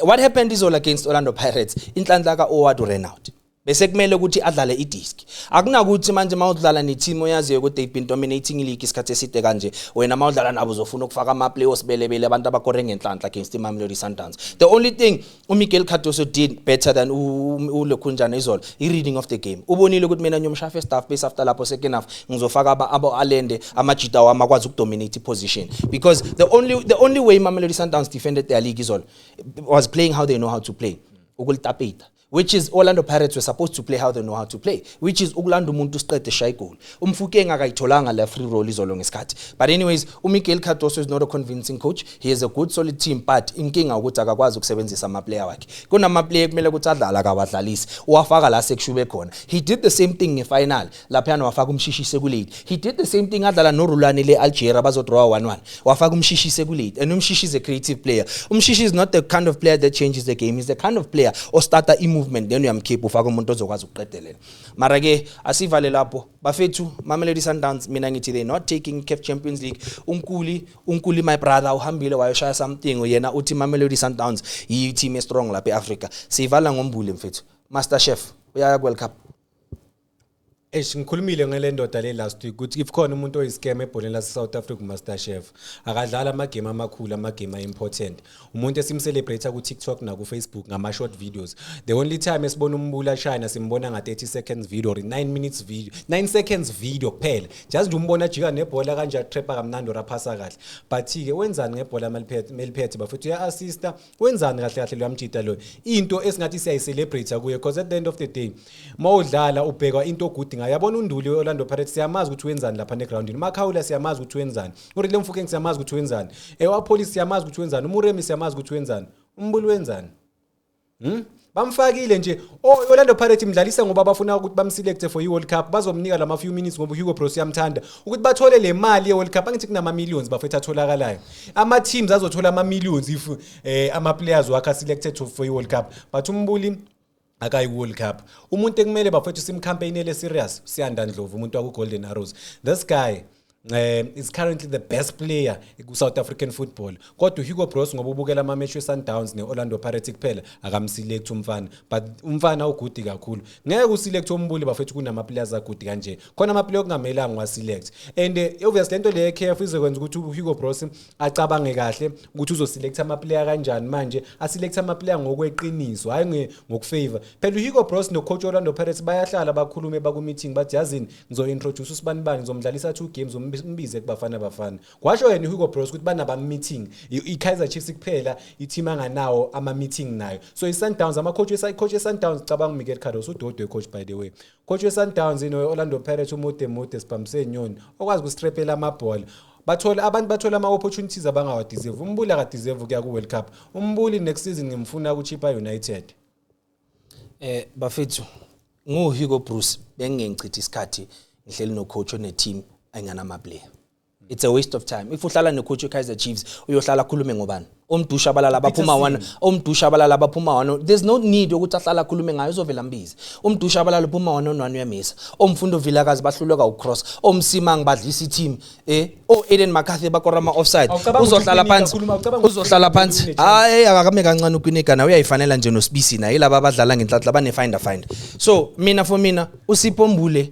What happened is all against Orlando Pirates inhlanhla ka Owadu ran out. Bese kumele ukuthi adlale idisk. Akunakuthi manje mawudlala neteam oyaziyo ukuthi they've been dominating league isikhathi eside kanje wena mawudlala nabo uzofuna ukufaka ama playoffs belebele abantu abakore ngenhlanhla against iMamelodi Sundowns. The only thing uMiguel Cardoso did better than uLekhunjana Izolo i-reading of the game. Ubonile ukuthi mina nyomshafe staff base after lapho second half ngizofaka abo alende amajita wami akwazi ukudominate position because the only way Mamelodi Sundowns defended their league Izolo was playing how they know how to play. Ukultapeta. Which is Orlando Pirates were supposed to play how they know how to play, which is ukulanda umuntu siqede shy goal. Umfukeng akayitholanga la free roll izolo ngesikhathi. But anyways, uMiguel Cardoso is not a convincing coach. He has a good solid team but inkinga ukuthi akakwazi ukusebenzisa ama player wakhe. Kunama player kumele ukuthi adlala kawadlalisi. Uwafaka la sekushube khona. He did the same thing ngefinal. Lapha wafaka umshishise kulate. He did the same thing adlala noRulani le Algeria bazodraw 1-1. Wafaka umshishise kulate. And umshishi is a creative player. Umshishi is not the kind of player that changes the game. He's the kind of player or starter movement then uyamkhipha ufaka umuntu ozokwazi ukuqedelela mara ke asivale lapho bafethu Mamelodi Sundowns mina ngithi they not taking CAF Champions League. unkuli my brother uhambile wayoshaya something yena uthi Mamelodi Sundowns yi team strong lapha eAfrica. Sivala ngombule mfethu Master Chef uyaya World Cup. Ngikhulumile ngale ndoda le last week ukuthi if khona umuntu oyiscam ebholeni la South Africa Master Chef akadlala ama game amakhulu ama game important umuntu esimcelebrate ku TikTok na ku Facebook ngama short videos. The only time esibona umbula China simbona nga 30 seconds video or 9 seconds video kuphela just umbona jika nebhola kanje trapper kamnandi raphasa kahle but ke wenzani ngebhola meliphethe bafuthu ya assista wenzani kahle kahle luyamjita lo into esingathi siyayicelebrate kuye because at the end of the day mawudlala ubheka into good yabona uNduli weOrlando Pirates siyamazi ukuthi wenzani lapha negroundini. Makhawula siyamazi ukuthi wenzani. Urile Mfukeng siyamazi ukuthi wenzani. Ewa police siyamazi ukuthi wenzani. Umuremi siyamazi ukuthi wenzani. Umbulu wenzani. bamfakile nje Orlando Pirates imdlalisa ngoba bafuna ukuthi bamselect for iWorld Cup bazomnika lama few minutes ngoba Hugo Bros yamthanda ukuthi bathole le mali yeWorld Cup angithi kunama millions bafethu atholakalayo ama teams azothola ama millions if ama players wakhe selected for iWorld Cup but umbuli akayi World Cup umuntu ekumele bafethu sim campaign ele serious Siyanda Ndlovu umuntu waku Golden Arrows this guy is currently the best player ku South African football kodwa Hugo Bros ngoba ubukela ama match weSundowns neOrlando Pirates kuphela akamselect umfana but umfana ugudi kakhulu ngeke uselect umbuli bafethu kunama players agudi kanje khona ama player okungamelanga waselect and obviously lento le KF izokwenza ukuthi Hugo Bros acabange kahle ukuthi uzoselect ama player kanjani manje aselect ama player ngokweqiniso hayi ngokufavor phela Hugo Bros no coach Orlando Pirates bayahlala bakhulume baku meeting bathi yazini ngizointroduce uSibanibani ngizomdlalisa 2 games mbize kubafana kwasho yena Hugo Bros ukuthi banaba meeting iKaizer Chiefs kuphela iteam anganawo ama meeting nayo so iSundowns ama coach weSundowns cabanga uMiguel Cardoso udodwe coach by the way coach weSundowns Orlando Pirates umude sibambise nyoni okwazi ukustrepela amabhola abantu bathola ama opportunities abangawa deserve umbuli aka deserve kuya ku World Cup umbuli next season ngimfuna ku Chipa United bafethu Hugo Bros bengengichitha isikhathi ngihleli no coach one team ayinganama player it's a waste of time if uhlala no coach weKaizer Chiefs uyohlala khulume ngobani omdusha abalala abaphuma wana there's no need ukuthi ahlala khulume ngayo uzovela mbizi omdusha abalala phuma wana onwani uyamisa omfundo Vilakazi bahluleka ucross omsima ngibadlisa iteam Eden McCarthy bakora ama offside uzohlala phansi hayi akakame kancane ukunigana uyayifanela nje noSibisi na yilaba abadlala ngenhlanhla bane find so for mina uSipho Mbule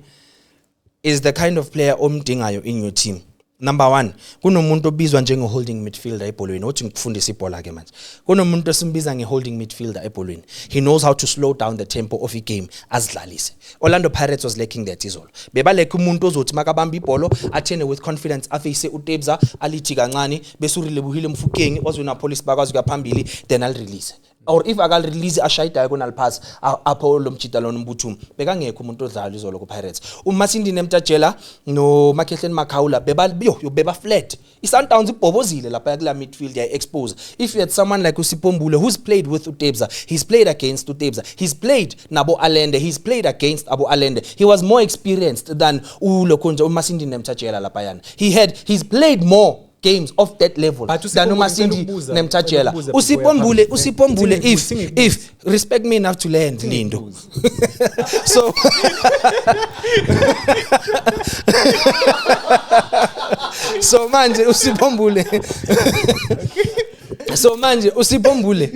is the kind of player omdingayo in your team. Number 1, kunomuntu obizwa njenge holding midfielder ebholweni. Uthi ngikufundisa ibhola ke manje. Kunomuntu esimbiza nge holding midfielder ebholweni. He knows how to slow down the tempo of a game azidlalise. Orlando Pirates was lacking that izolo. Bebaleke umuntu ozothi makabamba ibhola athene with confidence afeyise uTebza alithi kancane bese uRelebuhile Mfukeng ozona police bakwazi kuyaphambili then I'll release. Or if akal release a shy diagonal pass apho lo mjita lo Mbuthumu bekangekho umuntu odlala izolo ku Pirates uMasindini Mtajela no Makhehleni Makhawula beba flat iSundowns ibhobozile lapha kula midfield ya expose if you had someone like uSipho Mbule who's played with uTebza he's played against uTebza he's played nabo Allende he's played against Abo Allende he was more experienced than uLokhonja uMasindini Mtajela lapha yana he's played more games of that level than uMasindi Nemtajela uSipho Mbule if respect me enough to land Lindo so so manje uSipho Mbule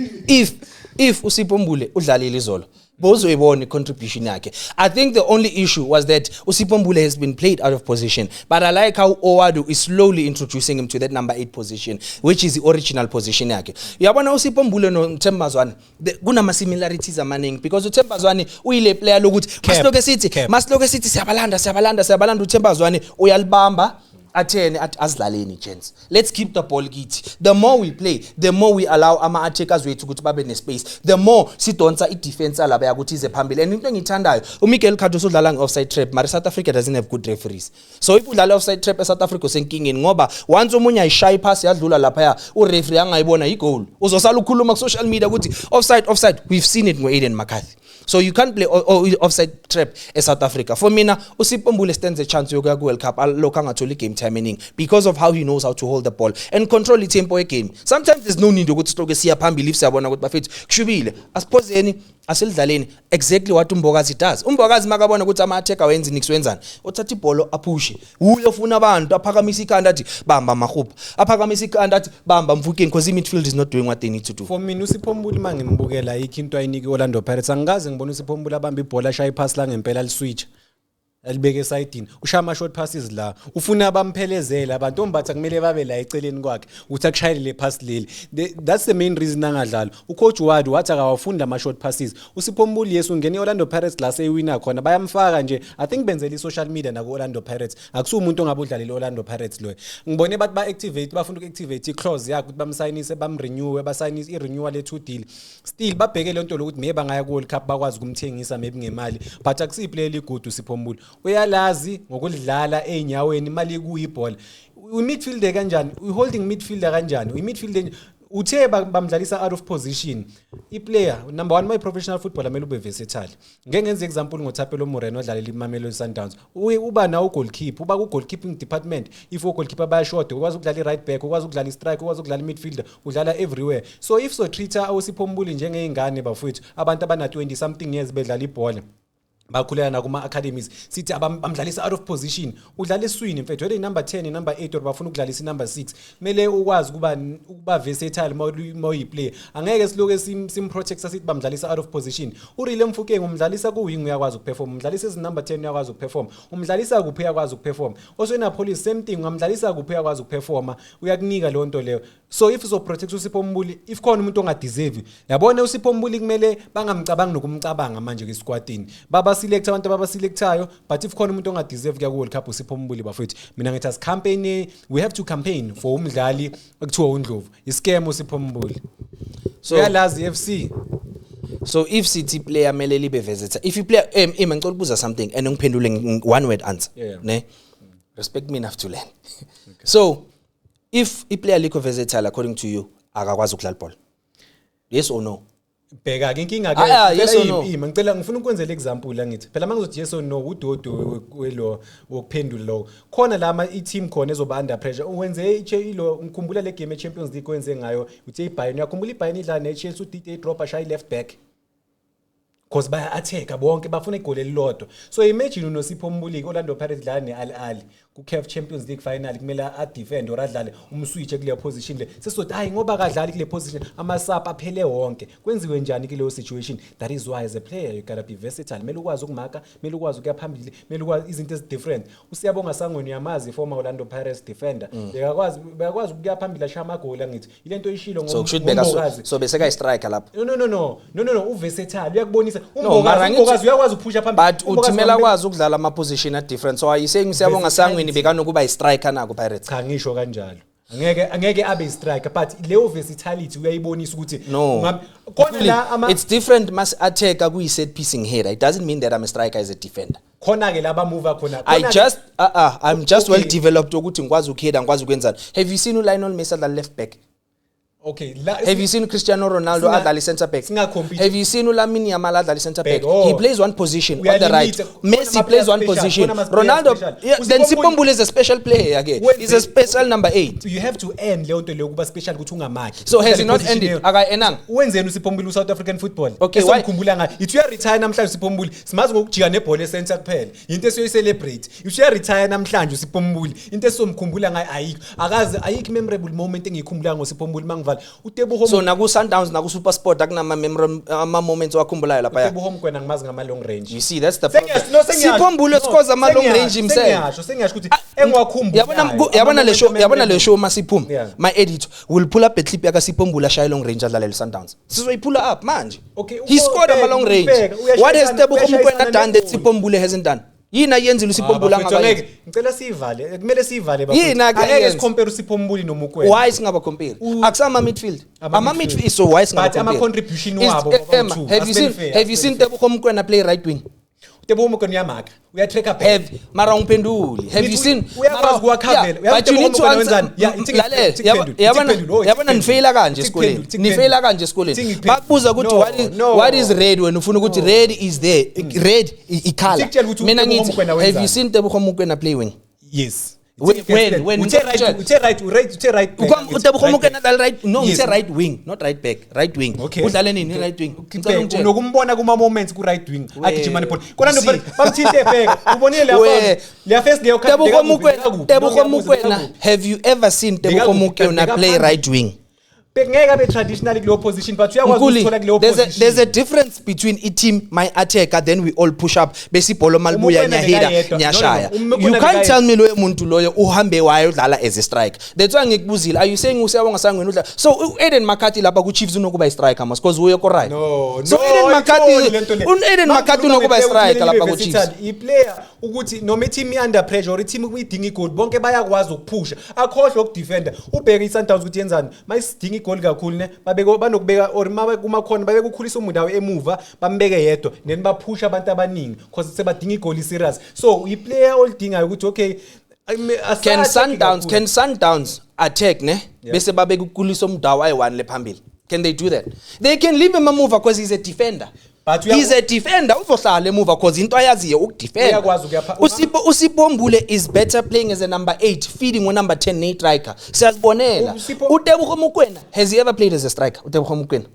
if uSipho Mbule udlalile izolo bozoyibona contribution yakhe I think the only issue was that uSipho Mbule has been played out of position but I like how Owadu is slowly introducing him to that number 8 position which is the original position yakhe uyabona uSipho Mbule no Thembazwane kunama similarities amaningi because uThembazwane uyile player lokuthi masloke sithi siyabalanda uThembazwane uyalibamba athene azidlaleni chance let's keep the ball kithi the more we play the more we allow ama attackers wethu ukuthi babe ne space the more sidonsa idefense alaba yakuthi ize phambili and into engithandayo uMiguel Cardoso udlala ngeoffside trap but South Africa doesn't have good referees so if udlala offside trap eSouth Africa usenkingeni ngoba once umunye ayishayi pass yadlula lapha ya ureferee angayibona igoal uzosala ukukhuluma ku social media ukuthi offside we've seen it ngoAden McCarthy so you can't play offside trap eSouth Africa for mina uSipho Mbule stands a chance yokuya ku World Cup lokho angatholi game timing because of how he knows how to hold the ball and control the tempo of game sometimes there's no need ukuthi siloke siya phambili if siyabona ukuthi bafethu kushubile asiphozeni asilidlaleni exactly what Umbokazi does Umbokazi makabona ukuthi ama attacker wenza nix wenzani uthatha ibhola aphushe uyofuna abantu aphakamisa ikhanda athi bamba Maghupa aphakamisa ikhanda athi bamba Mfukeng because midfield is not doing what they need to do for mina uSipho Mbule mangimbukela ikho ayiniki Orlando Pirates angaze ngibona uSipho Mbule abamba ibhola shaya ipass la ngempela liswitch alibeke esayidini ushaya ama short passes la ufuna abamphelezela abantu ombatha kumele babe la eceleni kwakhe uthi akushayele le pass leli that's the main reason angadlala ucoach Wadu wathi akawafunda ama short passes uSipho Mbule yesu ngene eOrlando Pirates la seyiwina khona bayamfaka nje I think benzela social media na ku Orlando Pirates akusu umuntu ongabudlalela Orlando Pirates lo ngibone bathi ba activate bafuna ukuactivate iclause yakhe ukuthi bamsayinise bamrenew basayinise irenewal le 2 deal still babheke lento lokuthi maybe bangaya ku World Cup bakwazi ukumthengisa maybe ngemali but akusiplayer igood uSipho Mbule uyalazi ngokulidlala einyaweni imali kuyibhola midfielder kanjani holding midfielder kanjani midfielder uthe bamdlalisa out of position iplayer number 1 my professional footballer kumele ube versatile ngeke ngenze example ngoThapelo Moreno odlalela iMamelodi Sundowns uba nawo goalkeeper uba ku goalkeeping department if u goalkeeper bayashort ukwazi ukudlala i right back ukwazi ukudlala i striker ukwazi ukudlala i midfielder udlala everywhere so if so treater awusipho Mbuli njengeingane bafowethu abantu abana 20 something years bedlala ibhola bakhulela na kuma academies sithi abamdlalisa out of position udlala eswini mfethu whether number 10 number 8 or bafuna ukudlalisa number 6 kumele ukwazi ukuba versatile moyi player angeke siloke simprotect sithi bamdlalisa out of position urile Mfukeng umdlalisa ku wing uyakwazi ukuperform umdlalisa ezi number 10 uyakwazi ukuperform umdlalisa kuphi uyakwazi ukuperform oswena police same thing umdlalisa kuphi uyakwazi ukuperforma uyakunika lo nto leyo so if so protect uSipho Mbuli if khona umuntu ongadeserve yabona uSipho Mbuli kumele bangamcabangi nokumcabanga manje ke squadini baba select abantu ababaselectayo but if khona umuntu ongadeserve kuya ku World Cup uSipho Mbuli bafethu mina ngithi as campaign we have to campaign for umdlali ekuthiwa uNdlovu iscam uSipho Mbuli so yalazi FC so if City player mele libe versatile if you play ima ngicela ukubuza something and ngiphendule one word answer ne respect me enough to learn so if a player liko versatile according to you akakwazi ukudlala ibhola yes or no bheka ke inkinga ke ngicela ngifuna ukwenzela example la ngithi phela mangizothi yes or no udodo welo wokuphendula lo khona lama i-team khona ezoba under pressure wenze ilo ngikhumbula le game eChampions League wenze ngayo uthi iBayern uyakhumbula iBayern idla neChelsea uDD drop ashay left back because baya attack bonke bafuna igoli elilodwa so imagine uNosipho Mbuli Orlando Pirates dlala neAl ku CAF Champions League final kumele a defend or adlale umswitch kule position le sesothi hayi ngoba akadlali kule position ama-sub aphele wonke kwenziwe njani kule situation that is why as a player you gotta be versatile mele ukwazi ukumaka mele ukwazi ukuya phambili mele ukwazi izinto ezi different usiyabonga Sangweni yamazi former Orlando Pirates defender bekakwazi ukuya phambili ashaya amagoli ngithi ilento ishilo ngoMbokazi so bese ka striker lapho no uversatile uyakubonisa uMbokazi uyakwazi ukuphusha phambili but uthimela kwazi ukudlala ama position at different so are you saying siyabonga Sangweni bekanokuba istriker nako Pirates cha ngisho kanjalo angeke abe striker but leyo versatility uyayibonisa ukuthi khona la it's different mas attacker ku set piecing here it doesn't mean that I'm a striker as a defender khona ke laba move khona I'm just well developed ukuthi ngikwazi ukuheada ngikwazi ukwenzana have you seen uLionel Messi adlala left back okay have you seen Cristiano Ronaldo adlala center back have you seen Lamine Yamal adlala center back he plays one position on the right Messi plays one position Ronaldo then Sipho Mbuli is a special player again he's a special number 8 you have to end le nto le kuba special ukuthi ungamakhi so has he not ended akaenanga wenzeni uSipho Mbuli South African football esomkhumbula ngayo ithi uya retire namhlanje uSipho Mbuli simazi ngokujika nebhola center kuphela into esiyo celebrate ithi uya retire namhlanje uSipho Mbuli into esomkhumbula ngayo ayikho memorable moment engikhumbula ngoSipho Mbuli so naku Sundowns naku SuperSport akunama ama moments wakhumbulayo lapha ya uTebo Mkwena ngimazi ngama long range you see that's the problem Sipho Mbuli scores ama long range himself sengiyasho ukuthi engwakhumbula yabona le show masiphuma my editor will pull up a clip yaka Sipho Mbuli ashaya long range adlalela Sundowns sizoyiphula up manje he scored ama long range what has Tebo Mkwena done that Sipho Mbuli hasn't done yina yenzile uSipho Mbuli angakayenzi ngicela sivale kumele sivale bafethu angeke sicompare uSipho Mbuli noMukwena why singaba compare akusama midfield ama midfield so why singaba compare but ama contribution wabo have you seen Tebo Mkwena play right wing Tebo Mkwena uyamaka uyatracka back mara ungiphenduli have you seen uyakwazi kuwakhavela but you need to wenzani yabona nifaila kanje esikoleni bakubuza ukuthi what is red when ufuna ukuthi red is there red icolor mina ngithi have you seen Tebo Mkwena play wing yes when right Tebo Mkwena dal right no ngithe right wing not right back right wing udlale nini right wing nokumbona kuma moments ku right wing agijima nebhola kona ndo bamthinte back ubonile la face leyo Tebo Mkwena have you ever seen Tebo Mkwena play right wing ngeke abe traditionally kule position but uyakwazi ukuthola kule position there's a difference between a team my attacker then we all push up bese ibhola malibuya nyaheda nyashaya you can't tell me loyo muntu loyo uhambe wayo udlala as a striker that's why ngikubuzile are you saying usiyabonga Sangweni udlala so Eden McCarthy lapha ku Chiefs unokuba i striker mas because uyo ko right so Eden McCarthy unokuba i striker lapha ku Chiefs i player ukuthi noma team under pressure or team kuyidinga igoal bonke bayakwazi ukuphusha akhohlwe ukudefender ubheke iSundowns ukuthi yenzani mayisidinga igoli kakhulu ne babeke banokubeka or kuma khona babeke ukukhulisa umuntu awe emuva bambeke yedwa then baphusha abantu abaningi because sebadinga igoli serious so i player olidingayo ukuthi okay can Sundowns attack ne bese babeka ukulisa umdawu ayi1 le phambili. Can they do that? They can leave him a mover because he's a defender. But he's a defender. Uzohlala emuva because into ayaziyo ukudefend. Usipho Mbule is better playing as a number 8, feeding on number 10 ne striker. Siyazibonela. uTebogo Mokoena, has he ever played as a striker? uTebogo Mokoena.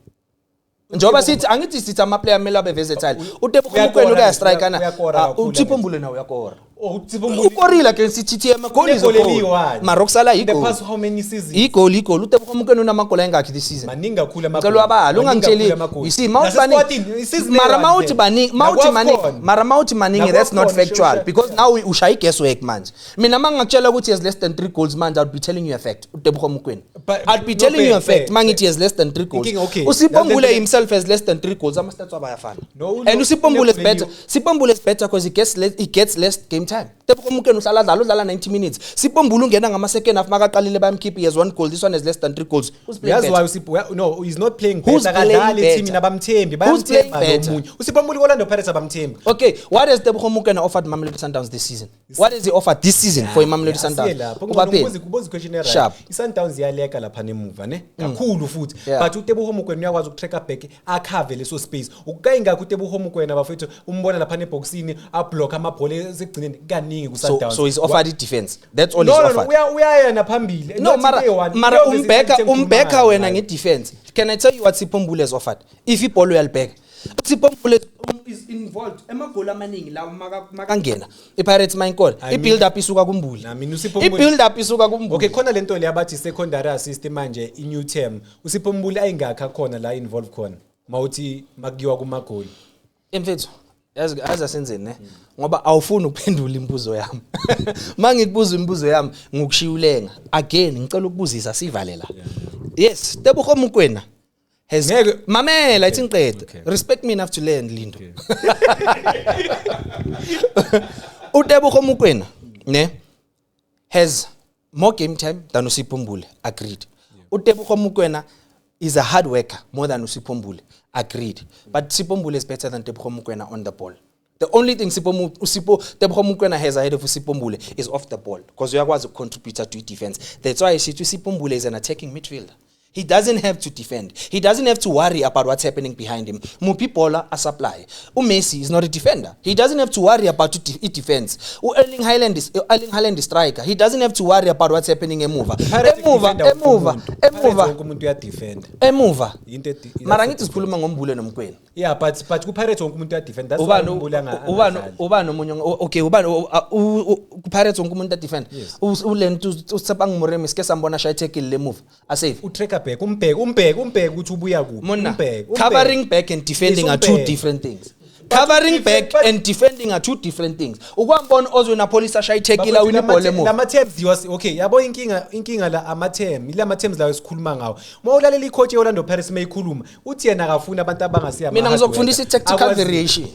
Njoba sithi angithi sithi ama player mele abe versatile. uTebogo Mokoena uya striker na. uSipho Mbule na uyakora. Ukorila against TTM goal is a goal. Maroksala the past how many seasons? Goal. uTebogo Mokoena unamagoal engakhi this season. Maningi kakhulu amagoal. Ngicela abalo ungangitsheli. You see mouth maningi that's not factual because now we ushayi guesswork manje. Mina mangakutshela ukuthi he has less than 3 goals manje I'd be telling you a fact. uTebogo Mokoena. I'd be telling you a fact mangithi he has less than 3 goals. uSipho Mbule himself has less than 3 goals. Ama-stats abayafana. And uSipho Mbule is better. Sipho Mbule is better because he gets less game time. uTebogo Mokoena udlala 90 minutes. Sipho Mbule ungena ngama second half makaqalile bayamkhiphi he has 1 goal. This one has less than 3 goals. That's why Usipho no he's not playing better. Akadlali team nabamthembi. Bayamthemba lomunye. uSipho Mbule Orlando Pirates abamthembi. Okay, what has UTebogo Mokoena offered Mamelodi Sundowns this season? What has he offered this season for Mamelodi Sundowns? Ubuzi question right. iSundowns iyaleka lapha nemuva ne kakhulu futhi but uTebogo Mokoena uyakwazi ukutracker back akhave leso space. Ukayingakho uTebogo Mokoena bafethu umbona lapha neboxini ablock amabhola esigcineni kaningi kuSundowns. So he's offered it defense. That's all he's offered. No, uyayena phambili. No, mara umbeka wena nge-defense. Can I tell you what Sipho Mbule has offered? If ibhola uyalibheka. Sipho Mbule is involved emagoli amaningi la makangena. iPirates mayinkola. I-build up isuka kuMbule. I-build up isuka kuMbule. Okay, khona lento le abathi secondary assist manje i-new term. uSipho Mbule ayingakho khona la involved khona. Mawuthi makuyiwa kumagoli. Emfethu yazi senzeni ne ngoba awufuni ukuphendula imibuzo yami. Mangikubuza imibuzo yami ngokushiyulenga again ngicela ukubuzisa sivale la. Yes, UTebogo Mokoena has mamela ithi ngiqede. Respect me enough to learn Lindo. uTebogo Mokoena ne has more game time than uSipho Mbule, agreed. uTebogo Mokoena is a hard worker more than uSipho Mbule, agreed. But Sipho Mbule is better than UTebogo Mokoena on the ball. The only thing UTebogo Mokoena has ahead of uSipho Mbule is off the ball because uyakwazi ukucontribute to defense. That's why uSipho Mbule is an attacking midfielder. He doesn't have to defend. He doesn't have to worry about what's happening behind him. Mupi Bola a supply. Messi is not a defender. He doesn't have to worry about defense. Erling Haaland is striker. He doesn't have to worry about what's happening emuva. Emuva. Mara ngithi sikhuluma ngoMbule noMokoena. Yeah, but kuPirates wonke umuntu uyadefend. That's why uMbule ubani omunye okay ubani kuPirates wonke umuntu uyadefend. Ulento uSepang Moremi sike sambona shaya tackle lemuva. Asave. Utracker back umbheke ukuthi ubuya kuphi. Umbheke. Covering back and defending are two different things. Covering back and defending are two different things. Ukwambona ozwena police ashaya tackle awini ball emuva. Lama terms okay yabo inkinga la ama terms la esikhuluma ngawo. Mawulalela icoach yeOrlando Pirates mayikhuluma uthi yena akafuna abantu abangasiya. Mina ngizokufundisa i-tactical variation.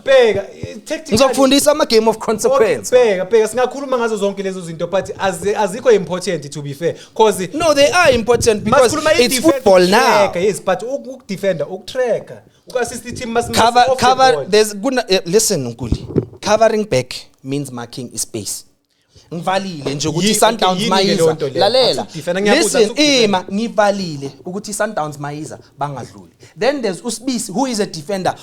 Bheka tactical. Ngizokufundisa ama game of consequence. Bheka singakhuluma ngazo zonke lezo zinto but azikho important to be fair because no they are important because it's football now. Yes, but ukudefender ukutracker ukassist team must cover there's good listen Nkuli. Covering back means marking space. Ngivalile nje ukuthi Sundowns mayiza lalela listen ngivalile ukuthi Sundowns mayiza bangadluli. Then there's Usbisi who is a defender.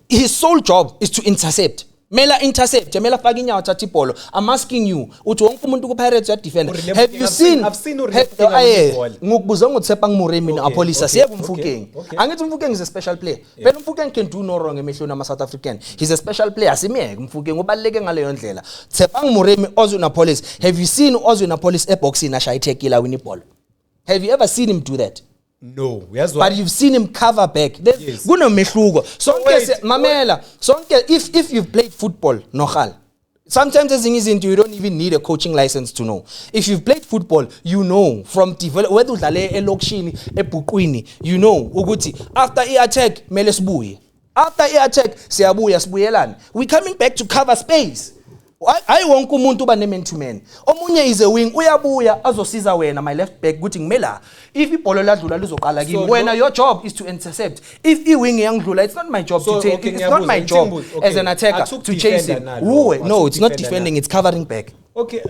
His sole job is to intercept. Mela intercept, mela faka inyawo thatha ibhola. I'm asking you, uthi wonke umuntu ku Pirates ya defender. Have you seen? I've seen Urlep. Ngikubuza ngoTsepang Moremi noApolisa siyeke uMfukeng. Angithi uMfukeng is a special player. Phela uMfukeng can do no wrong emehlweni ama South African. He's a special player. Asimiyeke uMfukeng ubaleke ngaleyo ndlela. Tsepang Moremi Ozwe naPolice. Have you seen Ozwe naPolice eboxing ashaya tackle win ibhola? Have you ever seen him do that? No, but you've seen him cover back. Yes. Kunomehluko. Sonke mamela, sonke if you've played football, nohal. Sometimes as izinto you don't even need a coaching license to know. If you've played football, you know from develop whether udlale elokishini ebhuqwini, you know ukuthi after attack mele sibuye. After attack siyabuyelana. We coming back to cover space. I wonke umuntu uba man to man. Omunye is a wing uyabuya azosiza wena my left back ukuthi ngimela. If ibhola ladlula lizoqala kimi wena your job is to intercept. If wing yangidlula it's not my job to take it's not my job as an attacker to chase it. No, it's not defending, it's covering back. Okay,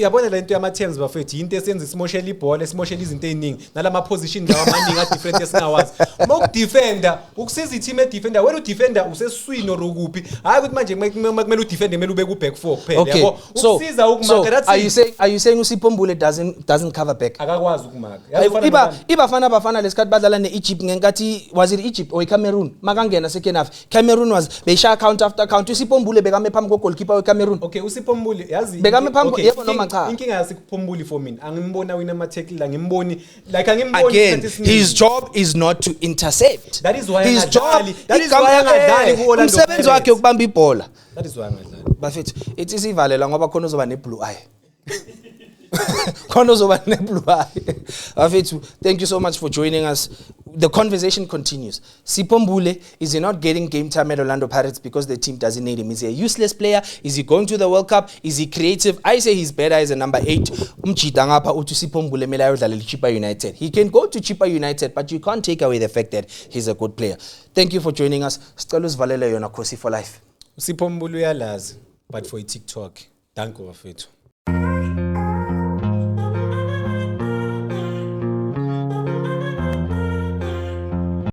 yabona lento yama-terms bafethu into esenza isimoshela ibhola esimoshela izinto eziningi nalama position lawa amaningi a-different esingawazi uma ukudefenda ukusiza i-team edefender wena udefender usesiswini or ukuphi hayi ukuthi manje kumele udefende kumele ubeke u-back four kuphela Okay, yabo ukusiza ukumaka are you saying uSipho Mbule doesn't cover back? akakwazi ukumaka Ibafana lesikhathi badlala ne-Egypt ngenkathi was it Egypt or iCameroon makangena second half Cameroon was beyisha count after count uSipho Mbule bekame phambi ko-goalkeeper weCameroon. Okay, uSipho Mbule yazi Bekame phambi yebo noma cha. Inkinga yasikupho Mbule for mina angimbona wina ama-tackle angimboni like angimboni Again, his job is not to intercept. That is why his job angadlali ku-Orlando umsebenzi wakhe ukubamba ibhola. That is why angadlali Bafethu ithi sivalela ngoba khona uzoba ne-blue eye. Khona uzoba ne-blue eye. Bafethu, thank you so much for joining us. The conversation continues. Sipho Mbule, is he not getting game time at Orlando Pirates because the team doesn't need him? Is he a useless player? Is he going to the World Cup? Is he creative? I say he's better as a number 8. Umchita ngapha uthi Sipho Mbule mele ayodlala Chippa United. He can go to Chippa United, but you can't take away the fact that he's a good player. Thank you for joining us. Sicela usivalele yona Khosi for life. uSipho Mbule uyalazi but for i-TikTok danko bafethu